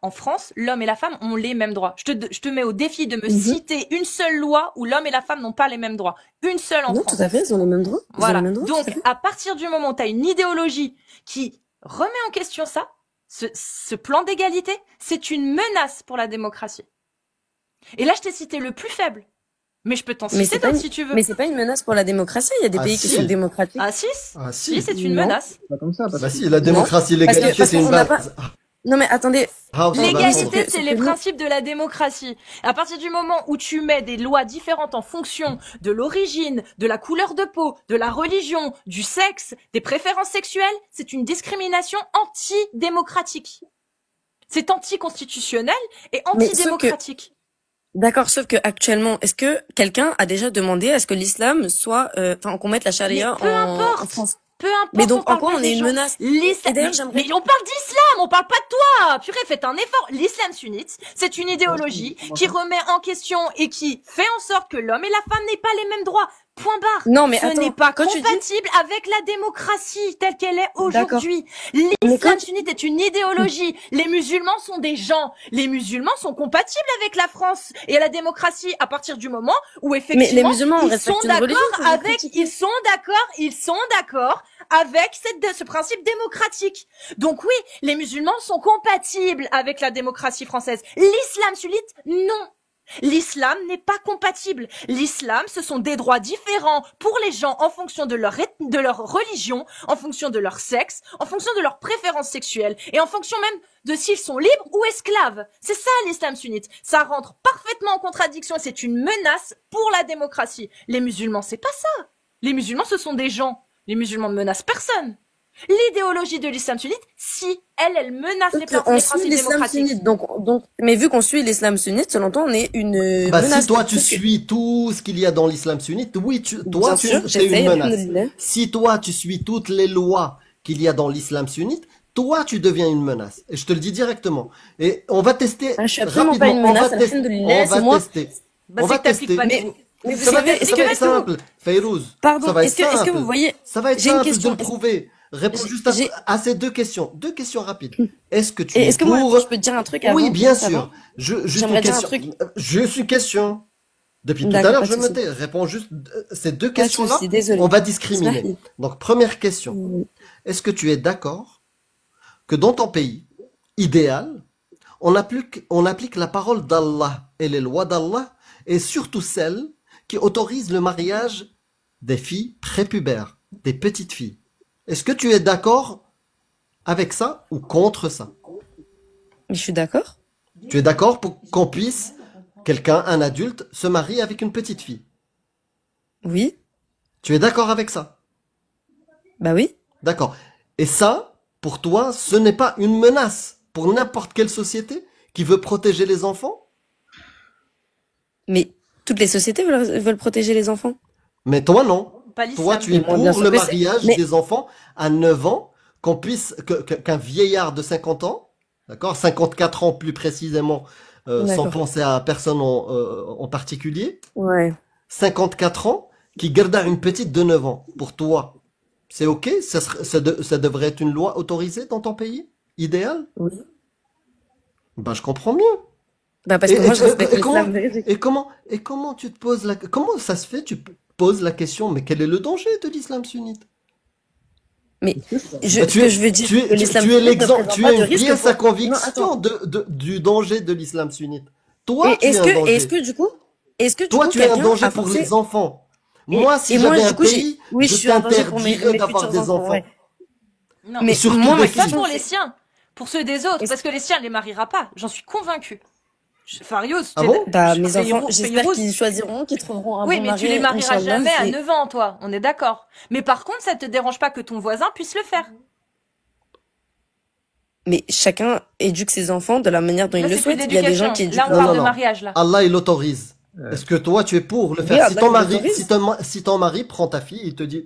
en France, l'homme et la femme ont les mêmes droits. Je te mets au défi de me citer une seule loi où l'homme et la femme n'ont pas les mêmes droits. Une seule en Non, France. tout à fait, ils ont les mêmes droits. Ils ont Voilà. les mêmes droits, tout à Donc, fait. à partir du moment où tu as une idéologie qui remet en question ça, ce plan d'égalité, c'est une menace pour la démocratie. Et là, je t'ai cité le plus faible. Mais je peux t'en Mais citer c'est pas d'autres une- si tu veux. Mais c'est pas une menace pour la démocratie. Il y a des Ah, pays qui si. sont démocratiques. Ah si, Ah si, si. c'est une Non. menace. C'est pas comme ça. Parce Bah que... si, la démocratie, Parce l'égalité, que c'est une on n'a base. Non mais attendez, House, L'égalité, Sauf que- c'est sauf les que nous- principes de la démocratie. À partir du moment où tu mets des lois différentes en fonction de l'origine, de la couleur de peau, de la religion, du sexe, des préférences sexuelles, c'est une discrimination anti-démocratique. C'est anticonstitutionnel et Mais sauf antidémocratique. d'accord, sauf que actuellement, est-ce que quelqu'un a déjà demandé à ce que l'islam soit, enfin, qu'on mette la charia Mais peu importe. en France? Peu importe. Mais donc, parle en quoi pas on des est une gens. menace? L'islam. Et d'ailleurs, j'aimerais- Mais on parle d'islam, on parle pas de toi. Purée, faites un effort. L'islam sunnite, c'est une idéologie qui remet en question et qui fait en sorte que l'homme et la femme n'aient pas les mêmes droits. Point barre. Non, mais Ce attends, n'est pas quand tu dis- compatible avec la démocratie telle qu'elle est aujourd'hui. Mais L'islam quand- sunnite est une idéologie. Les musulmans sont des gens. Les musulmans sont compatibles avec la France et la démocratie à partir du moment où effectivement Mais les musulmans, on ils respecte sont une religion, d'accord faut vous avec, critiquer. ils sont d'accord avec ce principe démocratique. Donc oui, les musulmans sont compatibles avec la démocratie française. L'islam sunnite, non. L'islam n'est pas compatible. L'islam, ce sont des droits différents pour les gens en fonction de leur religion, en fonction de leur sexe, en fonction de leurs préférences sexuelles et en fonction même de s'ils sont libres ou esclaves. C'est ça l'islam sunnite. Ça rentre parfaitement en contradiction et c'est une menace pour la démocratie. Les musulmans, c'est pas ça. Les musulmans, ce sont des gens. Les musulmans ne menacent personne. L'idéologie de l'islam sunnite, si elle menace les on suit principes l'islam démocratiques. sunnite, donc, mais vu qu'on suit l'islam sunnite, selon toi, on est une Bah, menace. si toi tu Parce que- suis tout ce qu'il y a dans l'islam sunnite, oui, toi Bien tu sûr, es j'essaie, une menace. alhamdoulilah. Si toi tu suis toutes les lois qu'il y a dans l'islam sunnite, toi tu deviens une menace. Et je te le dis directement. Et on va tester Ah, je suis absolument pas rapidement. une menace, on va tester. alhamdoulilah, On va c'est moi. tester. Bah, on c'est va que t'appliques tester. pas Mais- tout. Mais vous Ça va savez, être, est-ce ça va que, être simple, Fayrouz. pardon, Ça va être est-ce que simple. vous voyez, Ça va être j'ai une simple question. de le prouver. Réponds juste j'ai- à ces deux questions. Deux questions rapides. Est-ce que tu et es est-ce que pour... moi, je peux te dire un truc avant? Oui, bien avant sûr. Juste J'aimerais une dire un question. truc. Juste une question. Depuis tout à D'accord, l'heure, pas de je me souci. tais. Réponds juste ces deux Pas de questions-là. souci, désolé. On va discriminer. Smahi. Donc, première question. Oui. Est-ce que tu es d'accord que dans ton pays idéal, on applique la parole d'Allah et les lois d'Allah et surtout celles qui autorisent le mariage des filles prépubères, des petites filles? Est-ce que tu es d'accord avec ça ou contre ça? Mais je suis d'accord. Tu es d'accord pour qu'on puisse, quelqu'un, un adulte, se marier avec une petite fille? Oui. Tu es d'accord avec ça? Bah oui. D'accord. Et ça, pour toi, ce n'est pas une menace pour n'importe quelle société qui veut protéger les enfants? Mais toutes les sociétés veulent protéger les enfants. Mais toi, non. Pas Toi, l'islam. tu es Mais moi, bien pour sûr le que c'est- mariage mais- des enfants à 9 ans, qu'un vieillard de 50 ans, d'accord, 54 ans plus précisément, sans D'accord. penser à personne en particulier, Ouais. 54 ans, qui garde une petite de 9 ans. Pour toi, c'est ok? Ça devrait être une loi autorisée dans ton pays? Idéal? Oui. Ben, je comprends mieux. Bah parce Et- que moi, et- je respecte et comment- l'islam véridique. Et comment tu te poses comment ça se fait, tu poses la question, mais quel est le danger de l'islam sunnite? Mais Bah, ce que je veux dire, tu es, que l'islam tu es sunnite ne l'exemple, présente tu pas de es risque bien sa pour- Non, conviction attends. du danger de l'islam sunnite. Toi, Et tu es un danger. est-ce que du coup, Toi, tu es un quelqu'un danger a pour forcé- les enfants. Et- Moi, si et moi, j'avais du un coup, pays, oui, je je suis un danger pour mes t'interdirais d'avoir futurs des enfants, enfants. ouais. Non, Mais surtout moi, des ma filles. pas question, pour les c'est- siens, pour ceux des autres, Est-ce- parce que les siens, les mariera pas. J'en suis convaincue. Farios, Ah bon Bah, mes enfants, Fayrouz- j'espère Fayrouz- qu'ils choisiront, qu'ils trouveront un Oui, bon mais mari. tu les marieras Inch'Allah, jamais à c'est- 9 ans, toi. On est d'accord. Mais par contre, ça te dérange pas que ton voisin puisse le faire. Mais chacun éduque ses enfants de la manière dont il Là, le c'est plus souhaite. Il y a des gens d'éducation. qui éduquent Là, on Non, parle non, de non. mariage, là. Allah, il autorise. Est-ce que toi, tu es pour le Oui, faire? Si Allah, ton il mari, autorise. si ton mari prend ta fille, il te dit,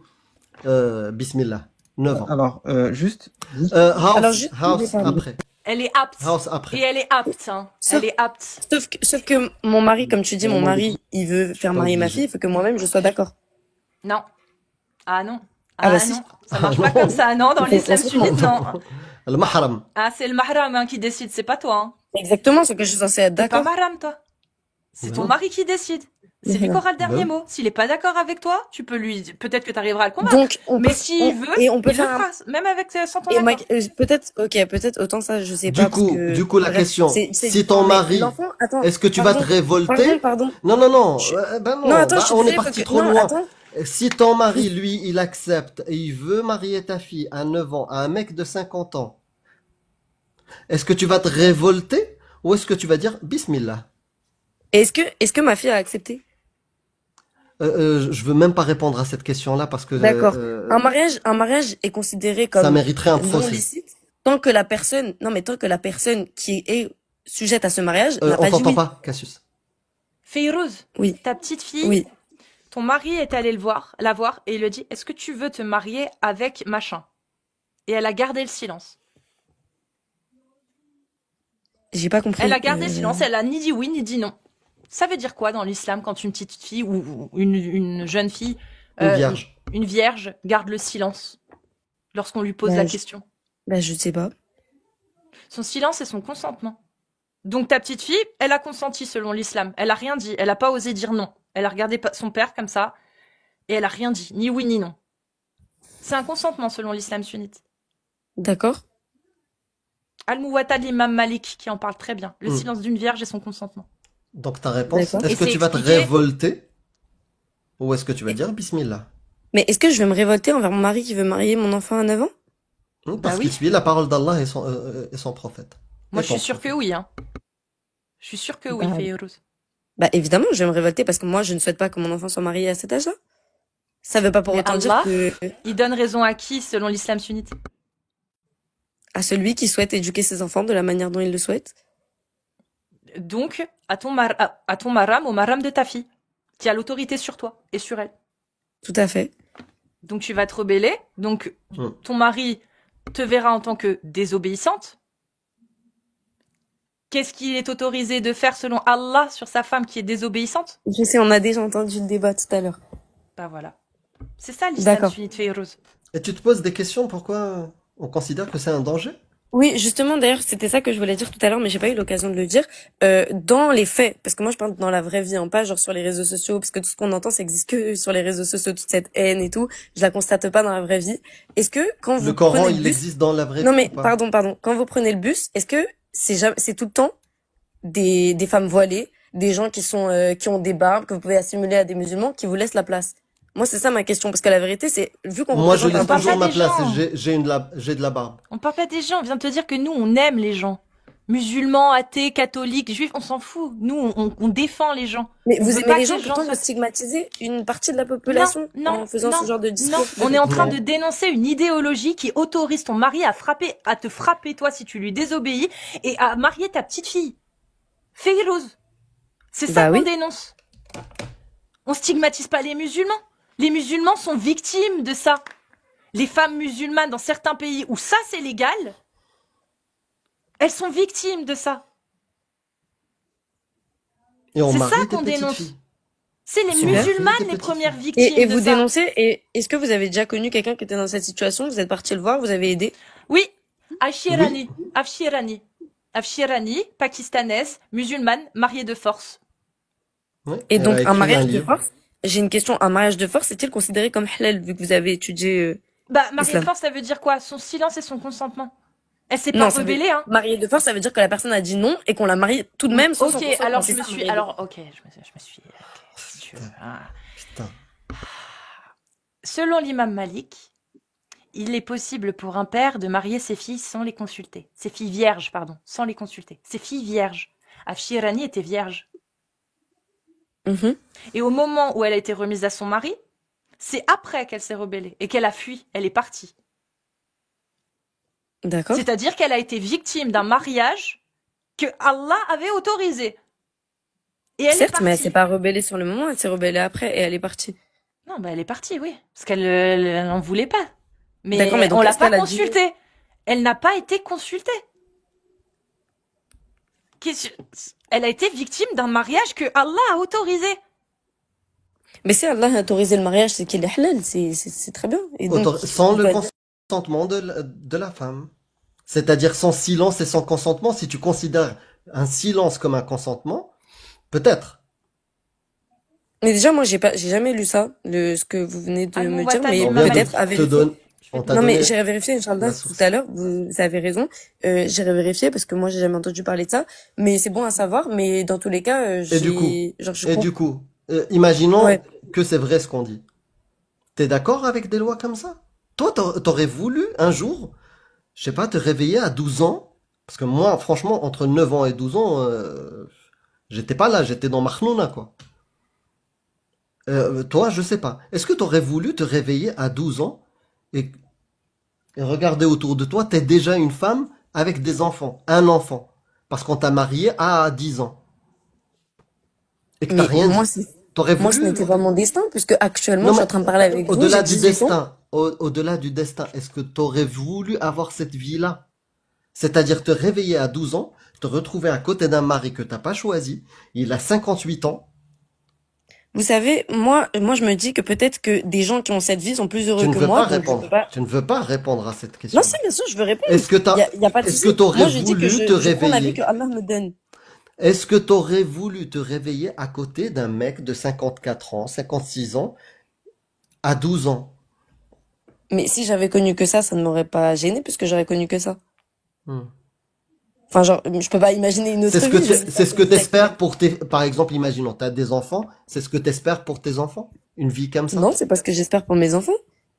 Bismillah, 9 ans. Alors, juste, House, Alors, juste- House, pardon. après. Elle est apte. House Et après. elle est apte, hein. Sauf, Elle est apte. sauf que mon mari, comme tu dis, mon Vraiment mari, il veut faire pas marier ma obligé. fille, il faut que moi-même je sois d'accord. Non. Ah non. Ah bah Ah si. non. Ça marche pas comme ça. Non, dans Il faut l'islam consentement. sunnite, non. Le mahram. Ah, c'est le mahram hein, qui décide, c'est pas toi. Hein. Exactement, c'est que je suis censée être T'es pas d'accord. mahram, toi. C'est Ben ton non. mari qui décide. C'est lui qui Voilà. aura le dernier Ben mot. S'il est pas d'accord avec toi, tu peux lui, peut-être que tu arriveras à le convaincre. Donc, Mais s'il veut, et on peut il le faire un, fera, même avec sans ton et accord. peut-être, ok, peut-être autant ça, je sais pas, parce que, Du coup, la bref, question, c'est si ton différent, mais mari, l'enfant, attends, est-ce que tu vas te pardon, révolter? pardon, Non, non, non, je- ben non, non, attends, bah, je suis on est désolée, faut parti que, trop non, loin. attends, Si ton mari, lui, il accepte et il veut marier ta fille à 9 ans à un mec de 50 ans, est-ce que tu vas te révolter ou est-ce que tu vas dire Bismillah? est-ce que ma fille a accepté? Je veux même pas répondre à cette question-là parce que D'accord. Un mariage est considéré ça comme mériterait un non procès. licite tant que la personne, non, mais tant que la personne qui est sujette à ce mariage n'a On pas dit t'entend oui. pas, Cassius. Feyrouz, Oui, ta petite fille, oui. ton mari est allé la voir et il lui a dit, est-ce que tu veux te marier avec machin? Et elle a gardé le silence. J'ai pas compris. Elle a gardé le silence, elle a ni dit oui ni dit non. Ça veut dire quoi dans l'islam quand une petite fille ou une jeune fille, Une vierge. une vierge, garde le silence lorsqu'on lui pose Bah, la je- question? Bah, je sais pas. Son silence est son consentement. Donc ta petite fille, elle a consenti selon l'islam. Elle a rien dit, elle a pas osé dire non. Elle a regardé son père comme ça et elle a rien dit, ni oui ni non. C'est un consentement selon l'islam sunnite. D'accord. Al-Muwatta de l'imam Malik qui en parle très bien. Le silence d'une vierge et son consentement. Donc ta réponse, D'accord. est-ce Et que c'est tu vas te expliqué- révolter ou est-ce que tu vas dire Bismillah? Mais est-ce que je vais me révolter envers mon mari qui veut marier mon enfant à 9 ans? Parce Bah oui. qu'il suit la parole d'Allah et son prophète. Moi Et je ton suis sûre que prophète. oui. Hein. Je suis sûre que oui, Bah, Feyrouz. Bah, évidemment, je vais me révolter parce que moi, je ne souhaite pas que mon enfant soit marié à cet âge-là. Ça veut pas pour Mais autant Allah- dire que Il donne raison à qui selon l'islam sunnite? à celui qui souhaite éduquer ses enfants de la manière dont il le souhaite. Donc à ton maram, au maram de ta fille, qui a l'autorité sur toi et sur elle. Tout à fait. Donc tu vas te rebeller. Donc Mm. ton mari te verra en tant que désobéissante. Qu'est-ce qu'il est autorisé de faire selon Allah sur sa femme qui est désobéissante? Je sais, on a déjà entendu le débat tout à l'heure. Bah voilà. C'est ça l'islam D'accord. sunnite, Feyrouz. Et tu te poses des questions pourquoi on considère que c'est un danger? Oui, justement, d'ailleurs, c'était ça que je voulais dire tout à l'heure, mais j'ai pas eu l'occasion de le dire. Dans les faits, parce que moi, je parle dans la vraie vie, hein, pas genre sur les réseaux sociaux, parce que tout ce qu'on entend, ça existe que sur les réseaux sociaux, toute cette haine et tout. Je la constate pas dans la vraie vie. Est-ce que quand vous Le Coran, prenez le il bus, existe dans la vraie non vie mais ou pas? pardon, quand vous prenez le bus, est-ce que c'est tout le temps des femmes voilées, des gens qui sont qui ont des barbes que vous pouvez assimiler à des musulmans, qui vous laissent la place? Moi, c'est ça ma question, parce que la vérité, c'est vu qu'on Moi, je représente laisse un parle toujours pas ma des place. gens. J'ai de la barbe. On parle pas des gens, on vient de te dire que nous, on aime les gens. Musulmans, athées, catholiques, juifs, on s'en fout. Nous, on défend les gens. Mais On vous veut aimez pas les que gens, les gens pourtant vous soient- stigmatisez une partie de la population Non, en faisant non, ce genre de Non, discours. on est en train Non. de dénoncer une idéologie qui autorise ton mari à te frapper toi si tu lui désobéis et à marier ta petite fille. Feyrouz. C'est ça Bah qu'on oui. dénonce. On stigmatise pas les musulmans. Les musulmans sont victimes de ça. Les femmes musulmanes dans certains pays où ça c'est légal, elles sont victimes de ça. Et on C'est marie ça des qu'on petites dénonce. filles. C'est les Super. musulmanes Des les petites premières filles. victimes Et de vous ça. dénoncez, et est-ce que vous avez déjà connu quelqu'un qui était dans cette situation? Vous êtes parti le voir, vous avez aidé? Oui, Afshirani, pakistanaise, musulmane, mariée de force. Ouais. Et Elle donc a un écrit mariage de livre. force, j'ai une question, un mariage de force est-il considéré comme halal vu que vous avez étudié Bah, mariée de Islam. force, ça veut dire quoi? Son silence et son consentement. Elle s'est Non, pas ça veut- rebellée, hein. marié de force, ça veut dire que la personne a dit non et qu'on l'a marié tout de même sans son Ok, consentement. alors C'est je me ça, suis, marié de alors ok, je me suis. Ok, si tu veux, hein. Putain. Selon l'imam Malik, il est possible pour un père de marier ses filles sans les consulter. Ses filles vierges, pardon, sans les consulter. Ses filles vierges. Afshirani était vierge. Mhm. Et au moment où elle a été remise à son mari, c'est après qu'elle s'est rebellée et qu'elle a fui, elle est partie. D'accord. C'est-à-dire qu'elle a été victime d'un mariage que Allah avait autorisé. Et elle est Certes, mais elle partie. s'est pas rebellée sur le moment, elle s'est rebellée après et elle est partie. Non, bah elle est partie, oui. Parce qu'elle n'en voulait pas. Mais D'accord, mais donc on l'a est-ce pas qu'elle a dit- consultée. Elle n'a pas été consultée. Elle a été victime d'un mariage que Allah a autorisé. Mais si Allah a autorisé le mariage, c'est qu'il est halal, c'est très bien. Et donc, Sans on le va dire, consentement de la femme. C'est-à-dire sans silence et sans consentement, si tu considères un silence comme un consentement, peut-être. mais déjà, moi, j'ai jamais lu ça, ce que vous venez de Ah non, me bah, dire, t'as mais lu On ma vient de peut-être à te vérifier. donner, on t'a Non, mais donné j'ai vérifié, Inch'Allah, la tout source. à l'heure, vous avez raison. J'ai vérifié parce que moi, j'ai jamais entendu parler de ça. Mais c'est bon à savoir, mais dans tous les cas, Et du coup, genre, je et comprends. du coup, imaginons Ouais. que c'est vrai ce qu'on dit. T'es d'accord avec des lois comme ça? Toi, t'aurais voulu un jour, je sais pas, te réveiller à 12 ans? Parce que moi, franchement, entre 9 ans et 12 ans, j'étais pas là, j'étais dans Mahnouna, quoi. Toi, je sais pas. Est-ce que t'aurais voulu te réveiller à 12 ans et, et regarder autour de toi, t'es déjà une femme avec des enfants, un enfant, parce qu'on t'a marié à 10 ans et que t'as Mais rien moi, dit. T'aurais moi, ce voulu? n'était pas mon destin, puisque actuellement, Non, je suis mais en train de parler avec vous, au-delà j'ai du 18 ans. destin, au-delà du destin, est-ce que t'aurais voulu avoir cette vie-là? C'est-à-dire te réveiller à 12 ans, te retrouver à côté d'un mari que t'as pas choisi, il a 58 ans, Vous savez, moi, je me dis que peut-être que des gens qui ont cette vie sont plus tu heureux ne que veux moi, pas donc je peux répondre. pas. Tu ne veux pas répondre à cette Non, question-là. si, bien sûr, je veux répondre. Est-ce que Y a pas de est-ce souci. que t'aurais Moi, je dis que voulu te je prends la vie réveiller? que Allah me donne. Est-ce que t'aurais voulu te réveiller à côté d'un mec de 54 ans, 56 ans, à 12 ans? Mais si j'avais connu que ça ne m'aurait pas gêné puisque j'aurais connu que ça. Hmm. Enfin, genre, je peux pas imaginer une autre vie. C'est ce que t'espères pour par exemple, imaginons, t'as des enfants, c'est ce que t'espères pour tes enfants? Une vie comme ça? Non, c'est pas ce que j'espère pour mes enfants.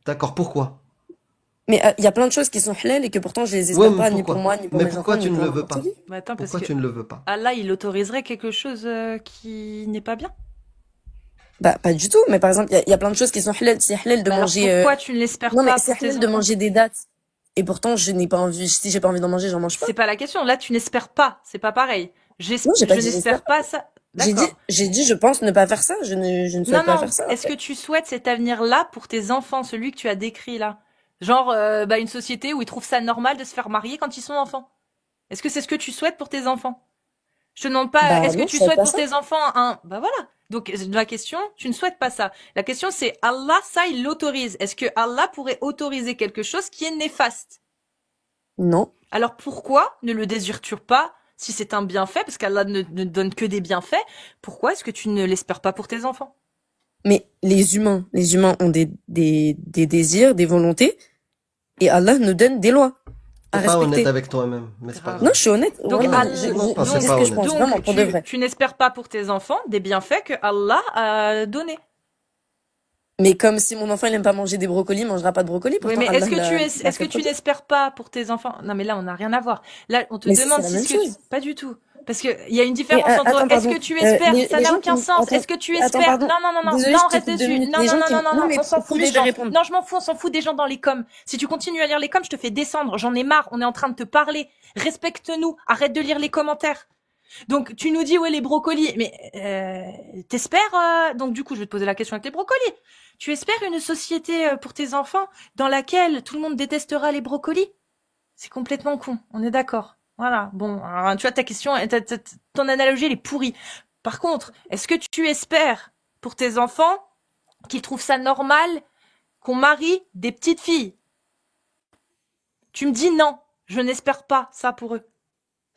D'accord, pourquoi? Mais il y a plein de choses qui sont halal et que pourtant je les Ouais, espère mais pas ni pour pourquoi? moi, ni pour Mais mes pourquoi enfants, tu ni ne pour le veux n'importe pas? qui. Mais attends, parce Pourquoi que tu ne le veux pas? Allah, il autoriserait quelque chose qui n'est pas bien. Bah, pas du tout. Mais par exemple, il y a plein de choses qui sont halal. C'est halal de Mais alors manger. pourquoi tu ne l'espères Non, mais pas c'est pour tes halal de enfants? manger des dates. Et pourtant, je n'ai pas envie. Si j'ai pas envie d'en manger, j'en mange pas. C'est pas la question. Là, tu n'espères pas. C'est pas pareil. Non, j'ai pas Je dit n'espère j'espère. pas ça. J'ai dit, D'accord. je pense ne pas faire ça. Je ne Non, souhaite pas non. faire ça. En Est-ce que fait. tu souhaites cet avenir-là pour tes enfants, celui que tu as décrit là? Genre, une société où ils trouvent ça normal de se faire marier quand ils sont enfants. Est-ce que c'est ce que tu souhaites pour tes enfants? Je te demande pas, Bah est-ce que non, je tu souhaite souhaites pas pour ça. tes enfants un... Bah voilà. Donc la question, tu ne souhaites pas ça. La question c'est Allah, ça il l'autorise. Est-ce que Allah pourrait autoriser quelque chose qui est néfaste? Non. Alors pourquoi ne le désires-tu pas si c'est un bienfait? Parce qu'Allah ne donne que des bienfaits. Pourquoi est-ce que tu ne l'espères pas pour tes enfants? Mais les humains ont des désirs, des volontés, et Allah nous donne des lois à T'es pas honnête respecter. avec toi-même, mais c'est pas Grave. Non, grave. je suis honnête. Donc, Vraiment, Allah, je non, dis c'est ce pas que je honnête. pense, vraiment, pour de vrai. tu n'espères pas pour tes enfants des bienfaits que Allah a donnés. Mais comme si mon enfant il aime pas manger des brocolis, il mangera pas de brocolis. Oui, Pourtant, mais Allah est-ce que l'a est-ce que fait tu produire. n'espères pas pour tes enfants? Non, mais là, on n'a rien à voir. Là, on te Mais si, demande c'est la si même ce que chose. pas du tout. Parce que il y a une Mais différence entre attends, est-ce pardon. que tu espères, ça Les n'a gens aucun qui sens. attends, Est-ce que tu attends, espères? pardon. Non, Désolée, non, je on te reste coupe 2 dessus. minutes. Non, Les non, gens non, qui non, non, non non, mais on s'en fout promis, des je vais gens. répondre. Non, je m'en fous, on s'en fout des gens dans les coms. Si tu continues à lire les coms, je te fais descendre. J'en ai marre. On est en train de te parler. Respecte-nous. Arrête de lire les commentaires. Donc tu nous dis ouais les brocolis, mais t'espères donc du coup je vais te poser la question avec les brocolis. Tu espères une société pour tes enfants dans laquelle tout le monde détestera les brocolis? C'est complètement con, on est d'accord. Voilà, bon, alors, tu vois ta question, ton analogie elle est pourrie. Par contre, est-ce que tu espères pour tes enfants qu'ils trouvent ça normal qu'on marie des petites filles? Tu me dis non, je n'espère pas ça pour eux.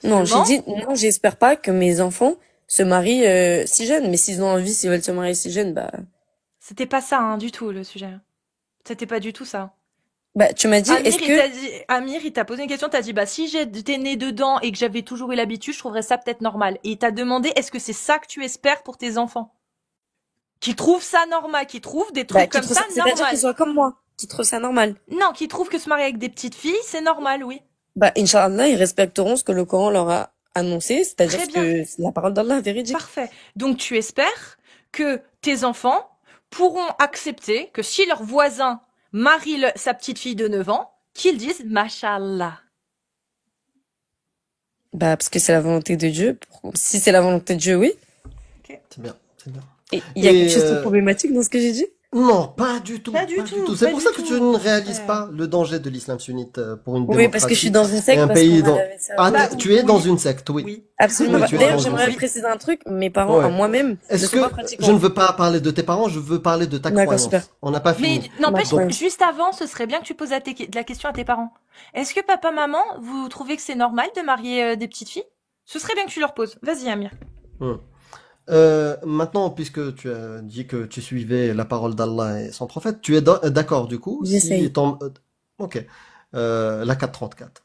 Non, j'ai Seulement, dit non, j'espère pas que mes enfants se marient si jeunes. Mais s'ils ont envie, s'ils veulent se marier si jeunes, c'était pas ça hein, du tout le sujet. C'était pas du tout ça. tu m'as dit, est-ce que Amir, il t'a posé une question, t'as dit, bah, si j'étais né dedans et que j'avais toujours eu l'habitude, je trouverais ça peut-être normal. Et il t'a demandé, est-ce que c'est ça que tu espères pour tes enfants? Qui trouvent ça normal, qui trouvent des trucs comme ça c'est-à-dire normal. qu'ils soient comme moi, qu'ils trouvent ça normal. Non, qui trouvent que se marier avec des petites filles, c'est normal, oui. Inch'Allah, ils respecteront ce que le Coran leur a annoncé, c'est-à-dire Très bien. que c'est la parole d'Allah véridique. Parfait. Donc tu espères que tes enfants pourront accepter que si leur voisin marie sa petite fille de 9 ans, qu'ils disent Mashallah. Parce que c'est la volonté de Dieu. Si c'est la volonté de Dieu, oui. C'est bien, c'est bien. Et il y a Et, quelque chose de problématique dans ce que j'ai dit? Non, pas du tout, Pas du pas du tout, tout. C'est pas pour du ça que tu tout. ne réalises pas le danger de l'islam sunnite pour une Oui, parce que je suis démocratie dans une et secte, un parce qu'on pays m'a dont... lavé le Ah, cerveau. Bah tu es dans oui, une secte, oui. oui. Absolument Oui, pas. tu es D'ailleurs, dans une j'aimerais secte. préciser un truc. Mes parents, Ouais. moi-même, ne Est-ce sont pas que je pratiquants. ne veux pas parler de tes parents, je veux parler de ta D'accord, super. croyance. On n'a pas Mais fini. Ma n'empêche, Donc, croyance. juste avant, ce serait bien que tu poses la question à tes parents. Est-ce que papa, maman, vous trouvez que c'est normal de marier des petites filles? Ce serait bien que tu leur poses. Vas-y, Amir. hmm. Maintenant, puisque tu as dit que tu suivais la parole d'Allah et son prophète, tu es d'accord du coup si J'essaye. ton... Ok. La 434.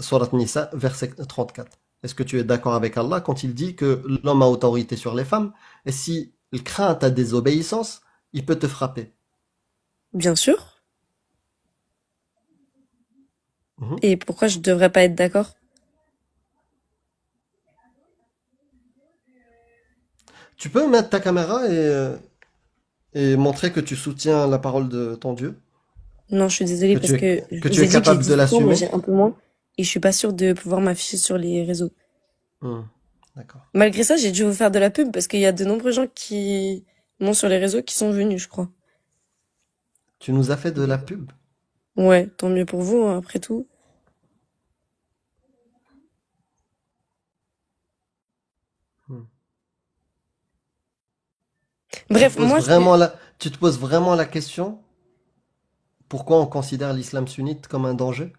Surat Nisa, verset 34. Est-ce que tu es d'accord avec Allah quand il dit que l'homme a autorité sur les femmes et si il craint ta désobéissance, il peut te frapper? Bien sûr. Mhm. Et pourquoi je devrais pas être d'accord? Tu peux mettre ta caméra et montrer que tu soutiens la parole de ton Dieu, Non, je suis désolée que parce tu es, que je que tu vous ai es dit que j'ai capable de 18 ans, mais l'assumer. j'ai un peu moins. Et je suis pas sûre de pouvoir m'afficher sur les réseaux. Hmm. D'accord. Malgré ça, j'ai dû vous faire de la pub parce qu'il y a de nombreux gens qui m'ont sur les réseaux qui sont venus, je crois. Tu nous as fait de la pub. Ouais, tant mieux pour vous, hein, après tout. Hmm. Bref, moi, Tu te poses vraiment la question, pourquoi on considère l'islam sunnite comme un danger?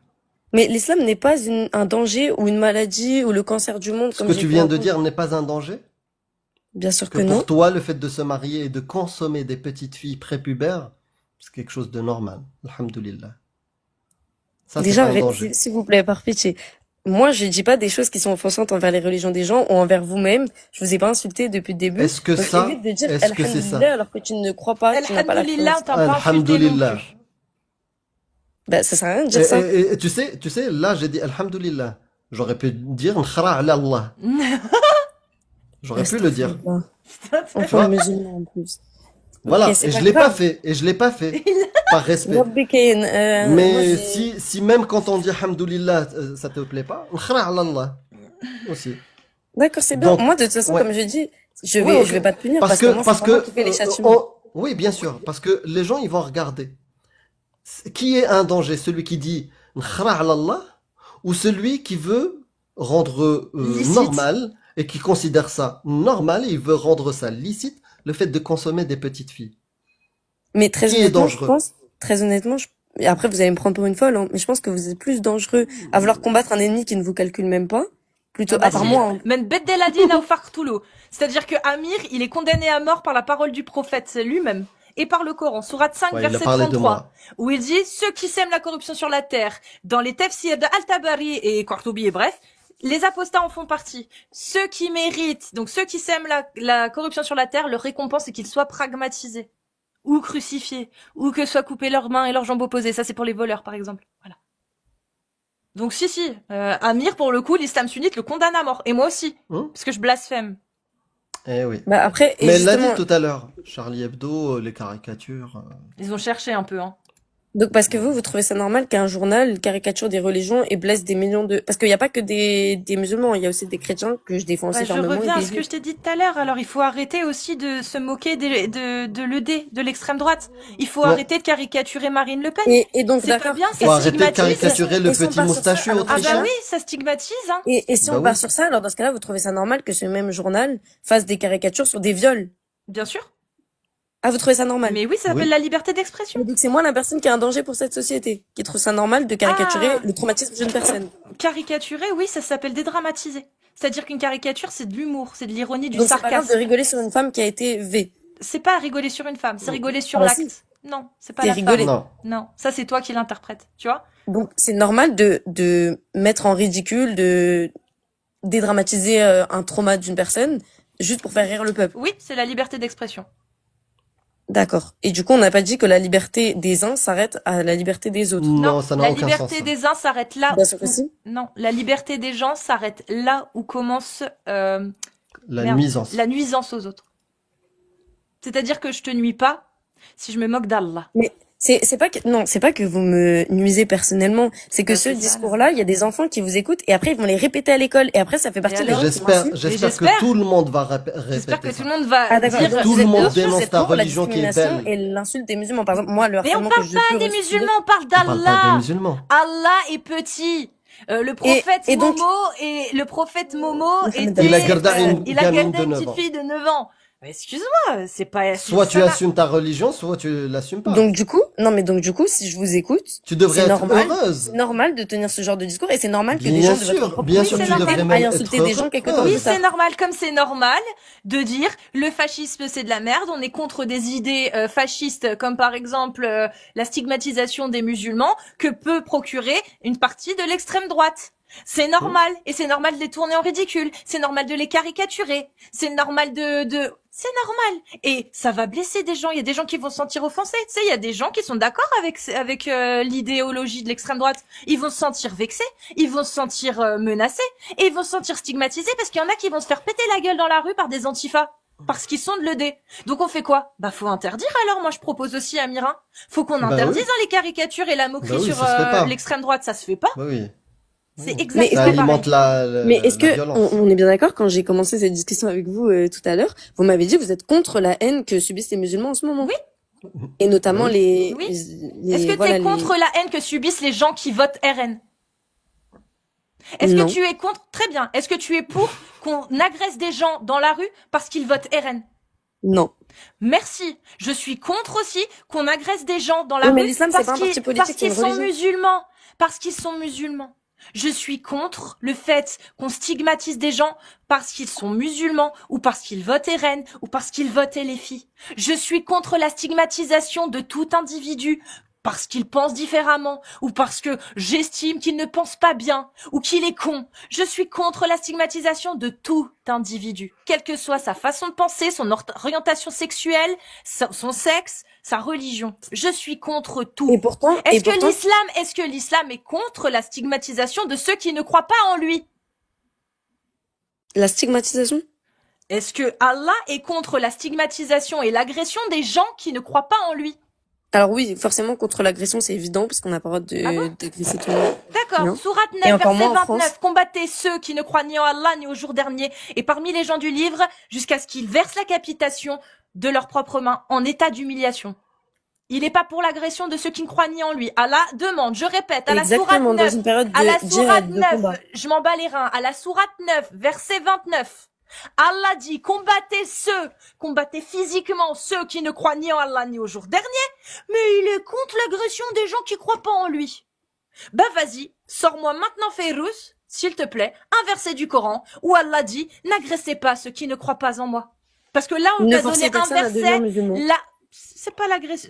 mais l'islam n'est pas un danger ou une maladie ou le cancer du monde, Ce comme que j'ai tu pu viens de entendre. dire n'est pas un danger? Bien sûr Que que non. pour toi, le fait de se marier et de consommer des petites filles prépubères, c'est quelque chose de normal. Alhamdulillah. Ça, c'est Déjà, pas un danger. s'il vous plaît, par pitié. Moi, je dis pas des choses qui sont offensantes envers les religions des gens ou envers vous-même. Je vous ai pas insulté depuis le début. Est-ce que Donc, évite de dire est-ce que c'est ça? Alhamdulillah alors que tu ne crois pas, tu n'as pas la Alhamdulillah, croyance. on t'a pas insulté non Alhamdulillah. plus. Bah, ça sert à rien de Et, dire ça. et tu sais, là, j'ai dit Alhamdulillah. J'aurais pu dire Nkhara ala Allah. J'aurais pu le dire. Astaghfirullah. Tu Enfin, vois? musulman en plus. Voilà. Ok, c'est Et je pas l'ai pas grave. fait. Et je l'ai pas fait. Par respect. Rabbi Kain, moi, Mais j'ai... si même quand on dit Alhamdulillah, ça te plaît pas, Nkhara ala Allah. Aussi. D'accord, c'est bien. Donc, Moi, de toute façon, ouais. comme je dis, Ouais, je vais pas te punir parce parce que que, moi, parce c'est pas moi que, qui fais les châtiments. oui, bien sûr, parce que les gens, ils vont regarder. Qui est un danger? Celui qui dit Nkhara ala Allah ou celui qui veut rendre Licite. normal et qui considère ça normal et il veut rendre ça licite, le fait de consommer des petites filles. Mais très Qui est honnêtement, je dangereux? pense, très honnêtement, et après vous allez me prendre pour une folle, hein, mais je pense que vous êtes plus dangereux à vouloir combattre un ennemi qui ne vous calcule même pas, plutôt, Ah bah à part si. moi, hein. Men beddeladina ou fartulu. C'est-à-dire que Amir, il est condamné à mort par la parole du prophète lui-même et par le Coran, sourate 5, Ouais, il a verset parlé de 33, moi. où il dit ceux qui sèment la corruption sur la terre, dans les tafsirs de Al-Tabari et Qurtubi et bref, les apostats en font partie. Ceux qui méritent, donc ceux qui sèment la corruption sur la terre, leur récompense c'est qu'ils soient pragmatisés ou crucifiés ou que soient coupées leurs mains et leurs jambes opposées. Ça c'est pour les voleurs par exemple. Voilà. Donc si, Amir pour le coup, l'islam sunnite le condamne à mort et moi aussi Hein? parce que je blasphème. Eh oui. Bah après, et Mais elle l'a dit justement, tout à l'heure. Charlie Hebdo, les caricatures. Ils ont cherché un peu, hein. donc parce que vous trouvez ça normal qu'un journal caricature des religions et blesse des millions de, parce qu'il n'y a pas que des musulmans, il y a aussi des chrétiens que je défends aussi Ouais, je fermement et reviens à des ce que juifs. je t'ai dit tout à l'heure. Alors, il faut arrêter aussi de se moquer de l'ED, de l'extrême droite. Il faut Ouais. arrêter de caricaturer Marine Le Pen. Et donc, C'est pas d'accord. bien, Et Faut ça arrêter de stigmatise. caricaturer le Et si on petit part sur ça, moustachu alors, Ah autrichien. bah oui, ça stigmatise, hein. Et si Bah on part oui. sur ça, alors dans ce cas-là, vous trouvez ça normal que ce même journal fasse des caricatures sur des viols? Bien sûr. Ah, vous trouvez ça normal? Mais oui, ça s'appelle Oui. la liberté d'expression. Et donc c'est moi la personne qui est un danger pour cette société, qui trouve ça normal de caricaturer Ah. le traumatisme d'une personne. Caricaturer, oui, ça s'appelle dédramatiser. C'est-à-dire qu'une caricature, c'est de l'humour, c'est de l'ironie, du Donc c'est pas grave de sarcasme. rigoler sur une femme qui a été V. C'est pas rigoler sur une femme, c'est rigoler sur Ah bah l'acte. si. Non, c'est pas C'est la rigoler. femme. Non. Non, ça c'est toi qui l'interprètes, tu vois. Donc c'est normal de mettre en ridicule, de dédramatiser un trauma d'une personne juste pour faire rire le peuple. Oui, c'est la liberté d'expression. D'accord. Et du coup, on n'a pas dit que la liberté des uns s'arrête à la liberté des autres. Non, ça n'a la aucun liberté sens. des uns s'arrête là. Bien sûr que où- si. Non, la liberté des gens s'arrête là où commence La merde, nuisance. la nuisance aux autres. C'est-à-dire que je te nuis pas si je me moque d'Allah. C'est pas que vous me nuisez personnellement. C'est que Bah, ce c'est ça, là. discours-là, il y a des enfants qui vous écoutent et après ils vont les répéter à l'école et après ça fait partie Et des gens alors qui J'espère, m'insultent. j'espère j'espère- que tout le monde va J'espère que répéter tout ça. le monde va Ah d'accord. dire Donc Tout vous le êtes monde bien sûr, dénonce c'est ta pour la religion qui est discrimination belle. et l'insulte des musulmans. Par exemple, moi, le mais on harcèlement que parle je pas peux des subir. musulmans, on parle On parle pas des d'Allah. musulmans. Allah est petit. Le prophète et donc- Momo Mohamed était, Il a gardé une il a gamine gardé de une 9 petite ans. fille de 9 ans. Mais excuse-moi, c'est pas, Soit ça tu n'a- assumes ta religion, soit tu l'assumes pas. Donc du coup, si je vous écoute, Tu devrais c'est être normal. heureuse. C'est normal de tenir ce genre de discours et c'est normal que des Bien gens de votre sûr, propre bien pays sûr, tu aillent devrais même insulter être des gens quelque heureux. temps Oui, plus tard. c'est normal, comme c'est normal de dire le fascisme c'est de la merde, on est contre des idées fascistes comme par exemple la stigmatisation des musulmans que peut procurer une partie de l'extrême droite. C'est normal, et c'est normal de les tourner en ridicule, c'est normal de les caricaturer, c'est normal c'est normal. Et ça va blesser des gens, il y a des gens qui vont se sentir offensés, tu sais, il y a des gens qui sont d'accord avec l'idéologie de l'extrême droite, ils vont se sentir vexés, ils vont se sentir menacés, et ils vont se sentir stigmatisés parce qu'il y en a qui vont se faire péter la gueule dans la rue par des antifas. Parce qu'ils sont de l'ED. Donc on fait quoi? Bah faut interdire alors, moi je propose aussi à Mirin. Faut qu'on Bah interdise oui. les caricatures et la moquerie Bah oui, sur ça se fait pas. l'extrême droite, ça se fait pas. Bah oui. C'est Oui. exactement Mais Ça est-ce que- alimente Mais est-ce la que violence. on est bien d'accord quand j'ai commencé cette discussion avec vous tout à l'heure, vous m'avez dit que vous êtes contre la haine que subissent les musulmans en ce moment. Oui. Et notamment Oui. Oui. les Est-ce que voilà, tu es les- contre la haine que subissent les gens qui votent RN? Est-ce Non. que tu es contre? Très bien. Est-ce que tu es pour qu'on agresse des gens dans la rue parce qu'ils votent RN? Non. Merci. Je suis contre aussi qu'on agresse des gens dans la Oui, mais rue l'islam, c'est pas un parti politique, parce c'est qu'ils une sont religion. musulmans. Parce qu'ils sont musulmans. Je suis contre le fait qu'on stigmatise des gens parce qu'ils sont musulmans ou parce qu'ils votent RN ou parce qu'ils votent LFI. Je suis contre la stigmatisation de tout individu parce qu'il pense différemment ou parce que j'estime qu'il ne pense pas bien ou qu'il est con. Je suis contre la stigmatisation de tout individu, quelle que soit sa façon de penser, son orientation sexuelle, son sexe, sa religion. Je suis contre tout. Et pourtant, Est-ce que l'islam est contre la stigmatisation de ceux qui ne croient pas en lui? la stigmatisation? Est-ce que Allah est contre la stigmatisation et l'agression des gens qui ne croient pas en lui? Alors oui, forcément contre l'agression, c'est évident parce qu'on n'a pas le droit Ah bon d'agresser tout le monde. D'accord. Non. Sourate Et 9, encore verset moins en 29. France. Combattez ceux qui ne croient ni en Allah ni au jour dernier et parmi les gens du livre jusqu'à ce qu'ils versent la capitation de leurs propres mains en état d'humiliation. Il n'est pas pour l'agression de ceux qui ne croient ni en lui. Allah demande, je répète, à la sourate Exactement, dans 9, une période à la de sourate djihad, de 9, combat. je m'en bats les reins, à la sourate 9, verset 29, Allah dit, combattez physiquement ceux qui ne croient ni en Allah ni au jour dernier, mais il est contre l'agression des gens qui croient pas en lui. Bah vas-y, sors-moi maintenant Férouz, s'il te plaît, un verset du Coran où Allah dit, n'agressez pas ceux qui ne croient pas en moi. Parce que là, on Ne t'a donné forcez un personne à devenir verset, musulman. là, c'est pas l'agression.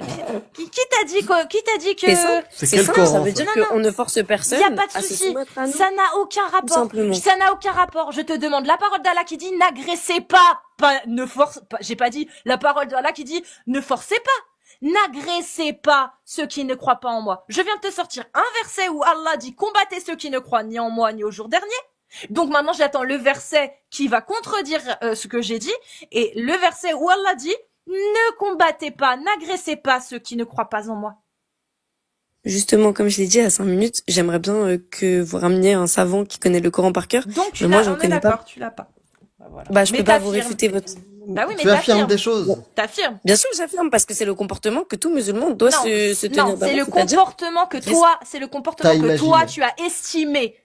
Qui t'a dit que C'est ça. C'est C'est quel ça, Coran, ça veut ça dire Non, non. qu'on ne force personne Il y a pas de à se souci. soumettre à nous. Ça n'a aucun Tout rapport. simplement. Ça n'a aucun rapport. Je te demande la parole d'Allah qui dit n'agressez pas. Ne force pas. J'ai pas dit la parole d'Allah qui dit ne forcez pas. N'agressez pas ceux qui ne croient pas en moi. Je viens de te sortir un verset où Allah dit combattez ceux qui ne croient ni en moi ni au jour dernier. Donc maintenant j'attends le verset qui va contredire ce que j'ai dit et le verset où Allah dit ne combattez pas, n'agressez pas ceux qui ne croient pas en moi. Justement, comme je l'ai dit à 5 minutes, j'aimerais bien que vous rameniez un savant qui connaît le Coran par cœur. Donc tu Mais moi, l'as, j'en on est connais pas. d'accord, tu l'as pas. Bah, voilà. Bah, je Mais peux pas vous t'affirmes. réfuter votre... Bah oui, mais Tu affirmes t'affirmes. des choses. T'affirmes. Bien sûr, j'affirme parce que c'est le comportement que tout musulman doit Non, se tenir non, c'est d'avant, le c'est-à-dire- comportement que toi, c'est le comportement T'as que imaginé. toi tu as estimé.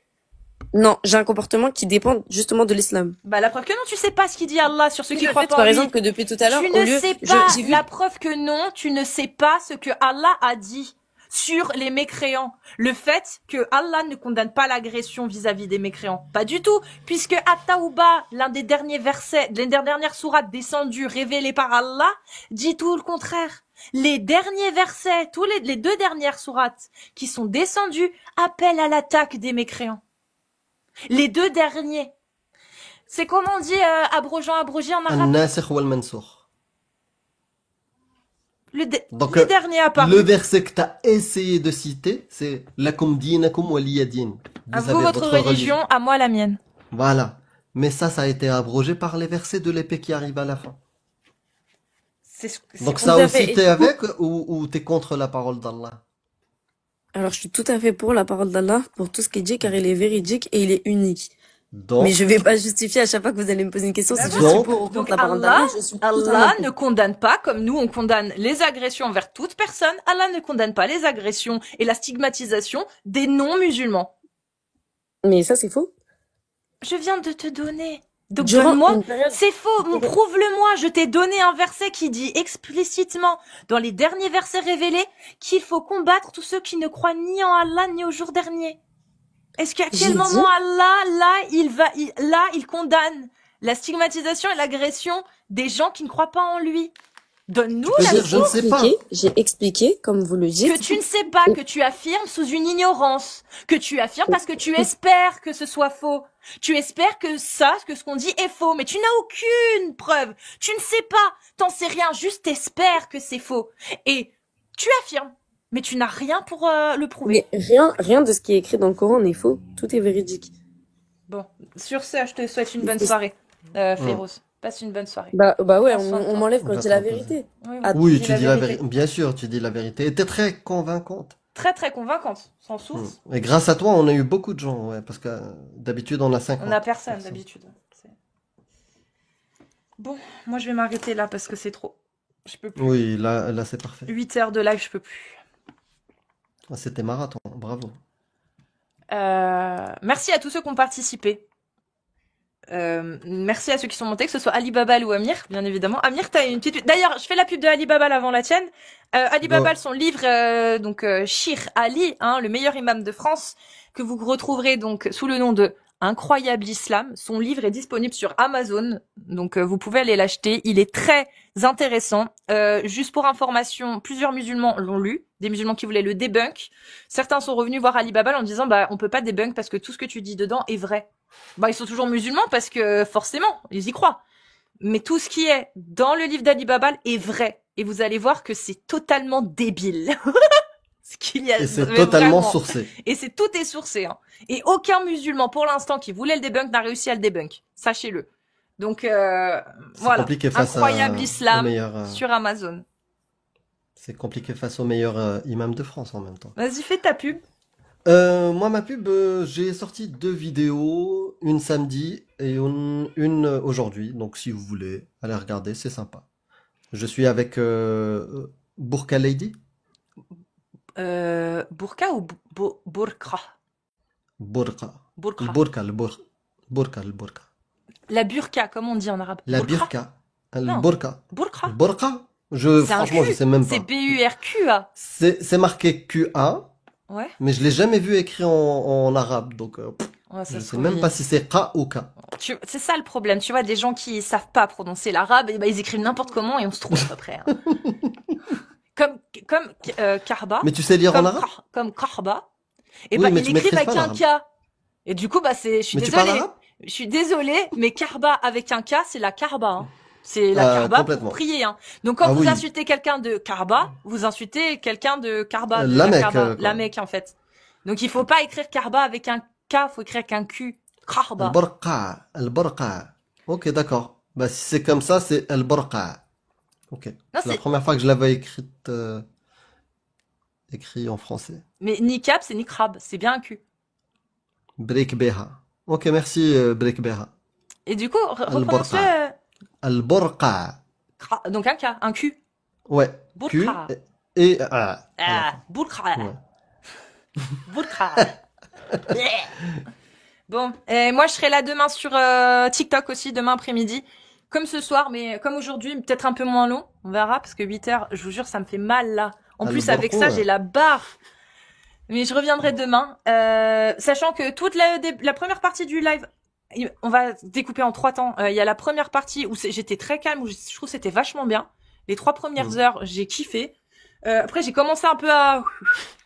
Non, j'ai un comportement qui dépend justement de l'islam. Bah la preuve que non, tu sais pas ce qu'il dit Allah sur ceux qui Le croient fait, pas par en lui. exemple, que depuis tout à l'heure, Tu au ne lieu, sais pas j'ai vu, la preuve que non, tu ne sais pas ce que Allah a dit sur les mécréants. Le fait que Allah ne condamne pas l'agression vis-à-vis des mécréants. Pas du tout, puisque At-Tawbah, l'un des derniers versets, l'une des dernières sourates descendues, révélées par Allah, dit tout le contraire. Les derniers versets, les 2 dernières sourates qui sont descendues appellent à l'attaque des mécréants. Les 2 derniers. C'est comment on dit abrogé en arabe? An-nasikh wal-mansukh. Donc, Le dernier apparu. Le verset que tu as essayé de citer, c'est Lakum dinakum waliya din. À vous votre religion, à moi la mienne. Voilà. Mais ça a été abrogé par les versets de l'épée qui arrivent à la fin. Donc Tout ça à aussi, fait. Et t'es du coup, avec ou t'es contre la parole d'Allah? alors je suis tout à fait pour la parole d'Allah, pour tout ce qu'il dit, car il est véridique et il est unique. Mais Donc, je vais pas justifier à chaque fois que vous allez me poser une question Bah si je voilà. suis donc, pour ou Donc contre la parole d'Allah. Je suis totalement Allah pour. ne condamne pas comme nous on condamne les agressions envers toute personne. Allah ne condamne pas les agressions et la stigmatisation des non-musulmans. Mais ça, c'est faux. Je viens de te donner. Donc Durant donne-moi. une période, C'est faux. Prouve-le-moi. Je t'ai donné un verset qui dit explicitement dans les derniers versets révélés qu'il faut combattre tous ceux qui ne croient ni en Allah ni au jour dernier. Est-ce qu'à j'ai quel dit, moment Allah, là, il condamne la stigmatisation et l'agression des gens qui ne croient pas en lui? Donne-nous tu peux la dire je ne sais pas. j'ai expliqué, comme vous le que dites. tu ne sais pas, que tu affirmes sous une ignorance, que tu affirmes parce que tu espères que ce soit faux. Tu espères que ce qu'on dit est faux, mais tu n'as aucune preuve. Tu ne sais pas, t'en sais rien, juste t'espères que c'est faux. Et tu affirmes, mais tu n'as rien pour le prouver. Mais rien de ce qui est écrit dans le Coran n'est faux. Tout est véridique. Bon, sur ce, je te souhaite une Il bonne faut- soirée, Féroz. Passe une bonne soirée. Bah ouais, Prends soin de on toi. m'enlève quand je dis la D'accord, vérité. Oui, Ah, Oui, dis tu dis la vérité. Bien sûr, tu dis la vérité. Et t'es très convaincante. Très très convaincante, sans source. Et grâce à toi, on a eu beaucoup de gens, ouais, parce que d'habitude, on a 50. On n'a personne d'habitude. Bon, moi je vais m'arrêter là parce que c'est trop. Je peux plus. Oui, là, c'est parfait. 8 heures de live, je peux plus. Ah, c'était marathon, bravo. Merci à tous ceux qui ont participé. Merci à ceux qui sont montés, que ce soit Ali Babal ou Amir, bien évidemment. Amir, t'as une petite... D'ailleurs, je fais la pub de Ali Babal avant la tienne. Ali Babal, son livre, Shir Ali, le meilleur imam de France, que vous retrouverez donc sous le nom de Incroyable Islam. Son livre est disponible sur Amazon, donc vous pouvez aller l'acheter. Il est très intéressant. Juste pour information, plusieurs musulmans l'ont lu, des musulmans qui voulaient le débunk. Certains sont revenus voir Ali Babal en disant on peut pas débunk parce que tout ce que tu dis dedans est vrai. Ils sont toujours musulmans parce que forcément, ils y croient. Mais tout ce qui est dans le livre d'Ali Babal est vrai. Et vous allez voir que c'est totalement débile. Ce qu'il y a, Et c'est mais totalement vraiment. sourcé. Et tout est sourcé. Et aucun musulman, pour l'instant, qui voulait le débunk n'a réussi à le débunk. Sachez-le. Donc, C'est voilà. compliqué face Incroyable au Islam meilleur, sur Amazon. c'est compliqué face au meilleur imam de France en même temps. Vas-y, fais ta pub. Moi, ma pub, j'ai sorti 2 vidéos, une samedi et une aujourd'hui. Donc, si vous voulez, allez regarder, c'est sympa. Je suis avec Burka Lady. Burqa ou burqa? Burka. Burqa. Le burka. La burqa, comme on dit en arabe. La Burqa. burka. Le Non. burka. Burqa. Le burka. C'est un Franchement, Q. je sais même C'est pas. B-U-R-Q-A. C'est marqué QA, Ouais. mais je l'ai jamais vu écrit en arabe. Donc, Ouais, ça je se sais trouve, même pas si c'est Q ou K. C'est ça le problème. Tu vois, des gens qui savent pas prononcer l'arabe, et ils écrivent n'importe comment et on se trouve après. Comme Karba. Mais tu sais lire en Comme, arabe? comme Karba. Et Oui, mais ils tu écrivent maîtrises avec pas un l'arabe. K. Et du coup, je suis Mais tu parles désolée. arabe? Je suis désolée, mais Karba avec un K, c'est la Karba. C'est la Karba complètement. pour prier. Donc quand Ah vous oui. insultez quelqu'un de Karba, vous insultez quelqu'un de Karba. De La la Mecque, Karba, quoi. la Mecque, en fait. Donc il faut pas écrire Karba avec un K, faut écrire avec un Q. Karba. Al-Burqa. Ok, d'accord. Bah, si c'est comme ça, c'est Al-Burqa. Ok. Non, C'est la c'est- première fois que je l'avais écrit en français. Mais niqab, c'est niqab, c'est bien un Q. Break Beha. Ok, merci, Break Beha. Et du coup, Al-Burqa. reprononce-le. Al-Burqa. Donc un K, un Q. Ouais. Q Burqa. et A. à la Ah, fin. burqa. Ouais. Burqa. Bon, et moi je serai là demain sur TikTok aussi, demain après-midi. Comme ce soir, mais comme aujourd'hui, peut-être un peu moins long. On verra, parce que 8 heures, je vous jure, ça me fait mal là. En Ah, plus, le avec bordeaux, ça, ouais. j'ai la barre. Mais je reviendrai demain. Sachant que toute la première partie du live, on va découper en 3 temps. Il y a la première partie où j'étais très calme, où je trouve que c'était vachement bien. Les 3 premières heures, j'ai kiffé. Après, j'ai commencé un peu à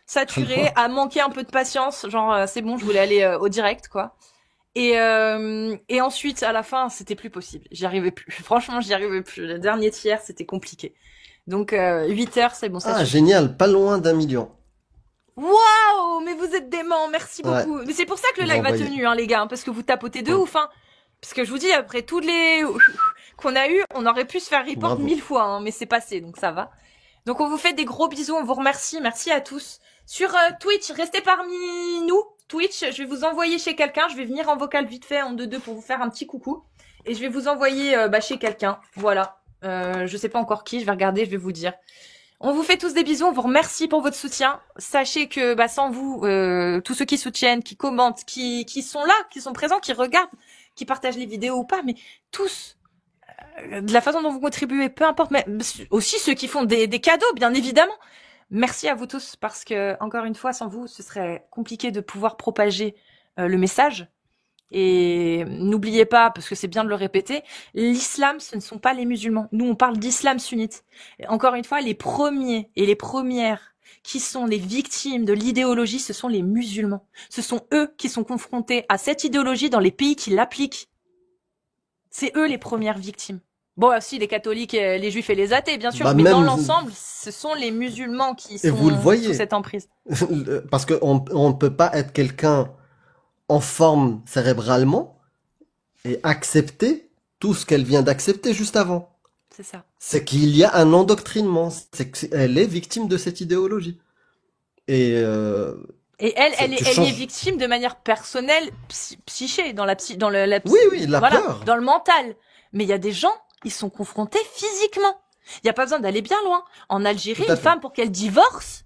saturer, à manquer un peu de patience. Genre, c'est bon, je voulais aller au direct, quoi. Et ensuite, à la fin, c'était plus possible. J'y arrivais plus. Franchement, j'y arrivais plus. Le dernier tiers, c'était compliqué. Donc, 8 heures, c'est bon, ça Ah, suffit. génial. Pas loin d'1 million. Waouh, mais vous êtes dément, merci Ouais. beaucoup. Mais c'est pour ça que le Vous live a envoyez. tenu, les gars, parce que vous tapotez de Ouais. ouf, Parce que je vous dis, après toutes les qu'on a eu, on aurait pu se faire report Bravo. 1000 fois, hein, mais c'est passé, donc ça va. Donc on vous fait des gros bisous, on vous remercie, merci à tous. Sur Twitch, restez parmi nous. Twitch, je vais vous envoyer chez quelqu'un, je vais venir en vocal vite fait en 2-2 pour vous faire un petit coucou. Et je vais vous envoyer chez quelqu'un, voilà. Je sais pas encore qui, je vais regarder, je vais vous dire. On vous fait tous des bisous, on vous remercie pour votre soutien. Sachez que sans vous, tous ceux qui soutiennent, qui commentent, qui sont là, qui sont présents, qui regardent, qui partagent les vidéos ou pas, mais tous, de la façon dont vous contribuez, peu importe, mais aussi ceux qui font des cadeaux, bien évidemment. Merci à vous tous, parce que, encore une fois, sans vous, ce serait compliqué de pouvoir propager le message. Et n'oubliez pas, parce que c'est bien de le répéter, l'islam, ce ne sont pas les musulmans. Nous, on parle d'islam sunnite. Et encore une fois, les premiers et les premières qui sont les victimes de l'idéologie, ce sont les musulmans. Ce sont eux qui sont confrontés à cette idéologie dans les pays qui l'appliquent. C'est eux les premières victimes. Bon, aussi les catholiques, les juifs et les athées, bien sûr, Bah, mais même- dans l'ensemble, ce sont les musulmans qui sont vous le voyez. sous cette emprise. Parce qu'on on peut pas être quelqu'un en forme cérébralement et accepter tout ce qu'elle vient d'accepter juste avant. C'est ça. C'est qu'il y a un endoctrinement. C'est qu'elle est victime de cette idéologie. Et Et elle, C'est- elle, tu elle y est changes. victime de manière personnelle, psyché, dans la oui, la voilà, peur. dans le mental. Mais il y a des gens, ils sont confrontés physiquement. Il n'y a pas besoin d'aller bien loin. En Algérie, Tout à une fait. femme, pour qu'elle divorce,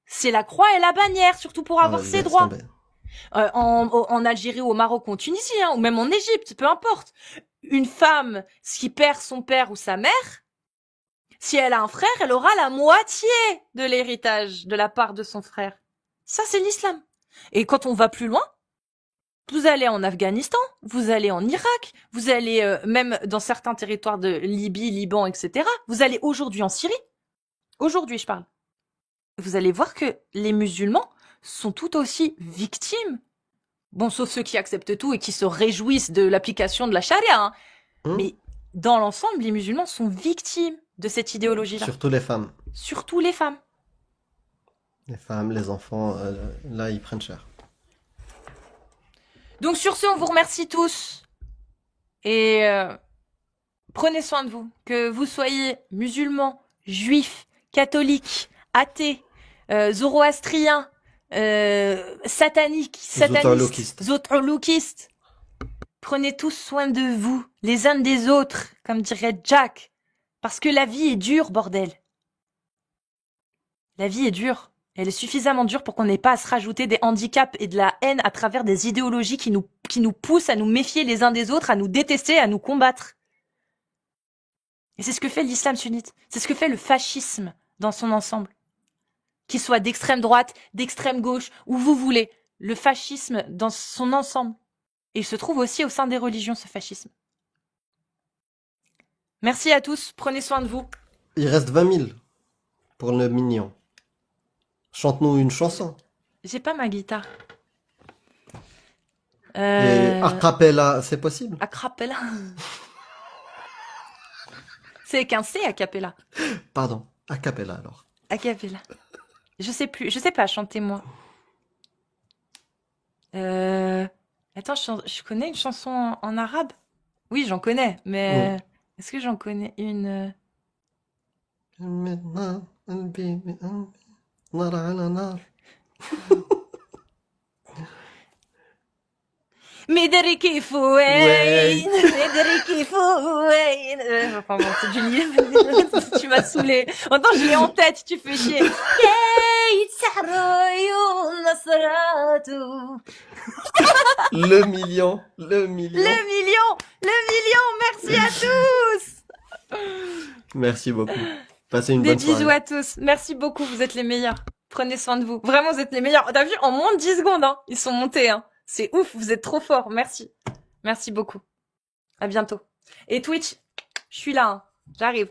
c'est la croix et la bannière, surtout pour avoir Ah, ses laisse droits. tomber. En Algérie, au Maroc, en Tunisie, hein, ou même en Égypte, peu importe. Une femme qui perd son père ou sa mère, si elle a un frère, elle aura la moitié de l'héritage de la part de son frère. Ça, c'est l'islam. Et quand on va plus loin, vous allez en Afghanistan, vous allez en Irak, vous allez même dans certains territoires de Libye, Liban, etc. Vous allez aujourd'hui en Syrie. Aujourd'hui, je parle. Vous allez voir que les musulmans sont tout aussi victimes. Bon, sauf ceux qui acceptent tout et qui se réjouissent de l'application de la charia. Hein. Mais dans l'ensemble, les musulmans sont victimes de cette idéologie-là. Surtout les femmes. Surtout les femmes. Les femmes, les enfants, là, ils prennent cher. Donc sur ce, on vous remercie tous. Et prenez soin de vous. Que vous soyez musulmans, juifs, catholiques, athées, zoroastriens, sataniques, satanistes, zotroloukistes. Prenez tous soin de vous, les uns des autres, comme dirait Jack. Parce que la vie est dure, bordel. La vie est dure. Elle est suffisamment dure pour qu'on n'ait pas à se rajouter des handicaps et de la haine à travers des idéologies qui nous poussent à nous méfier les uns des autres, à nous détester, à nous combattre. Et c'est ce que fait l'islam sunnite. C'est ce que fait le fascisme dans son ensemble. Qu'il soit d'extrême droite, d'extrême gauche, où vous voulez. Le fascisme dans son ensemble. Et il se trouve aussi au sein des religions, ce fascisme. Merci à tous. Prenez soin de vous. Il reste 20 000 pour le mignon. Chante-nous une chanson. J'ai pas ma guitare. Et a cappella, c'est possible? A cappella. C'est qu'un C, a cappella. Pardon, a cappella alors. A cappella. Je sais plus, je sais pas, chantez-moi. Attends, je connais une chanson en arabe? Oui, j'en connais, mais est-ce que j'en connais une? مدري وين مدري وين. Enfin bon, c'est du livre. Tu m'as saoulé. Attends, je l'ai en tête, tu fais chier. Le million, le million. Le million, merci à tous. Merci beaucoup. Passez une Des bonne bisous soirée. à tous. Merci beaucoup, vous êtes les meilleurs. Prenez soin de vous. Vraiment, vous êtes les meilleurs. T'as vu, en moins de 10 secondes, hein. Ils sont montés, hein. C'est ouf, vous êtes trop forts. Merci. Merci beaucoup. À bientôt. Et Twitch, je suis là, hein. J'arrive.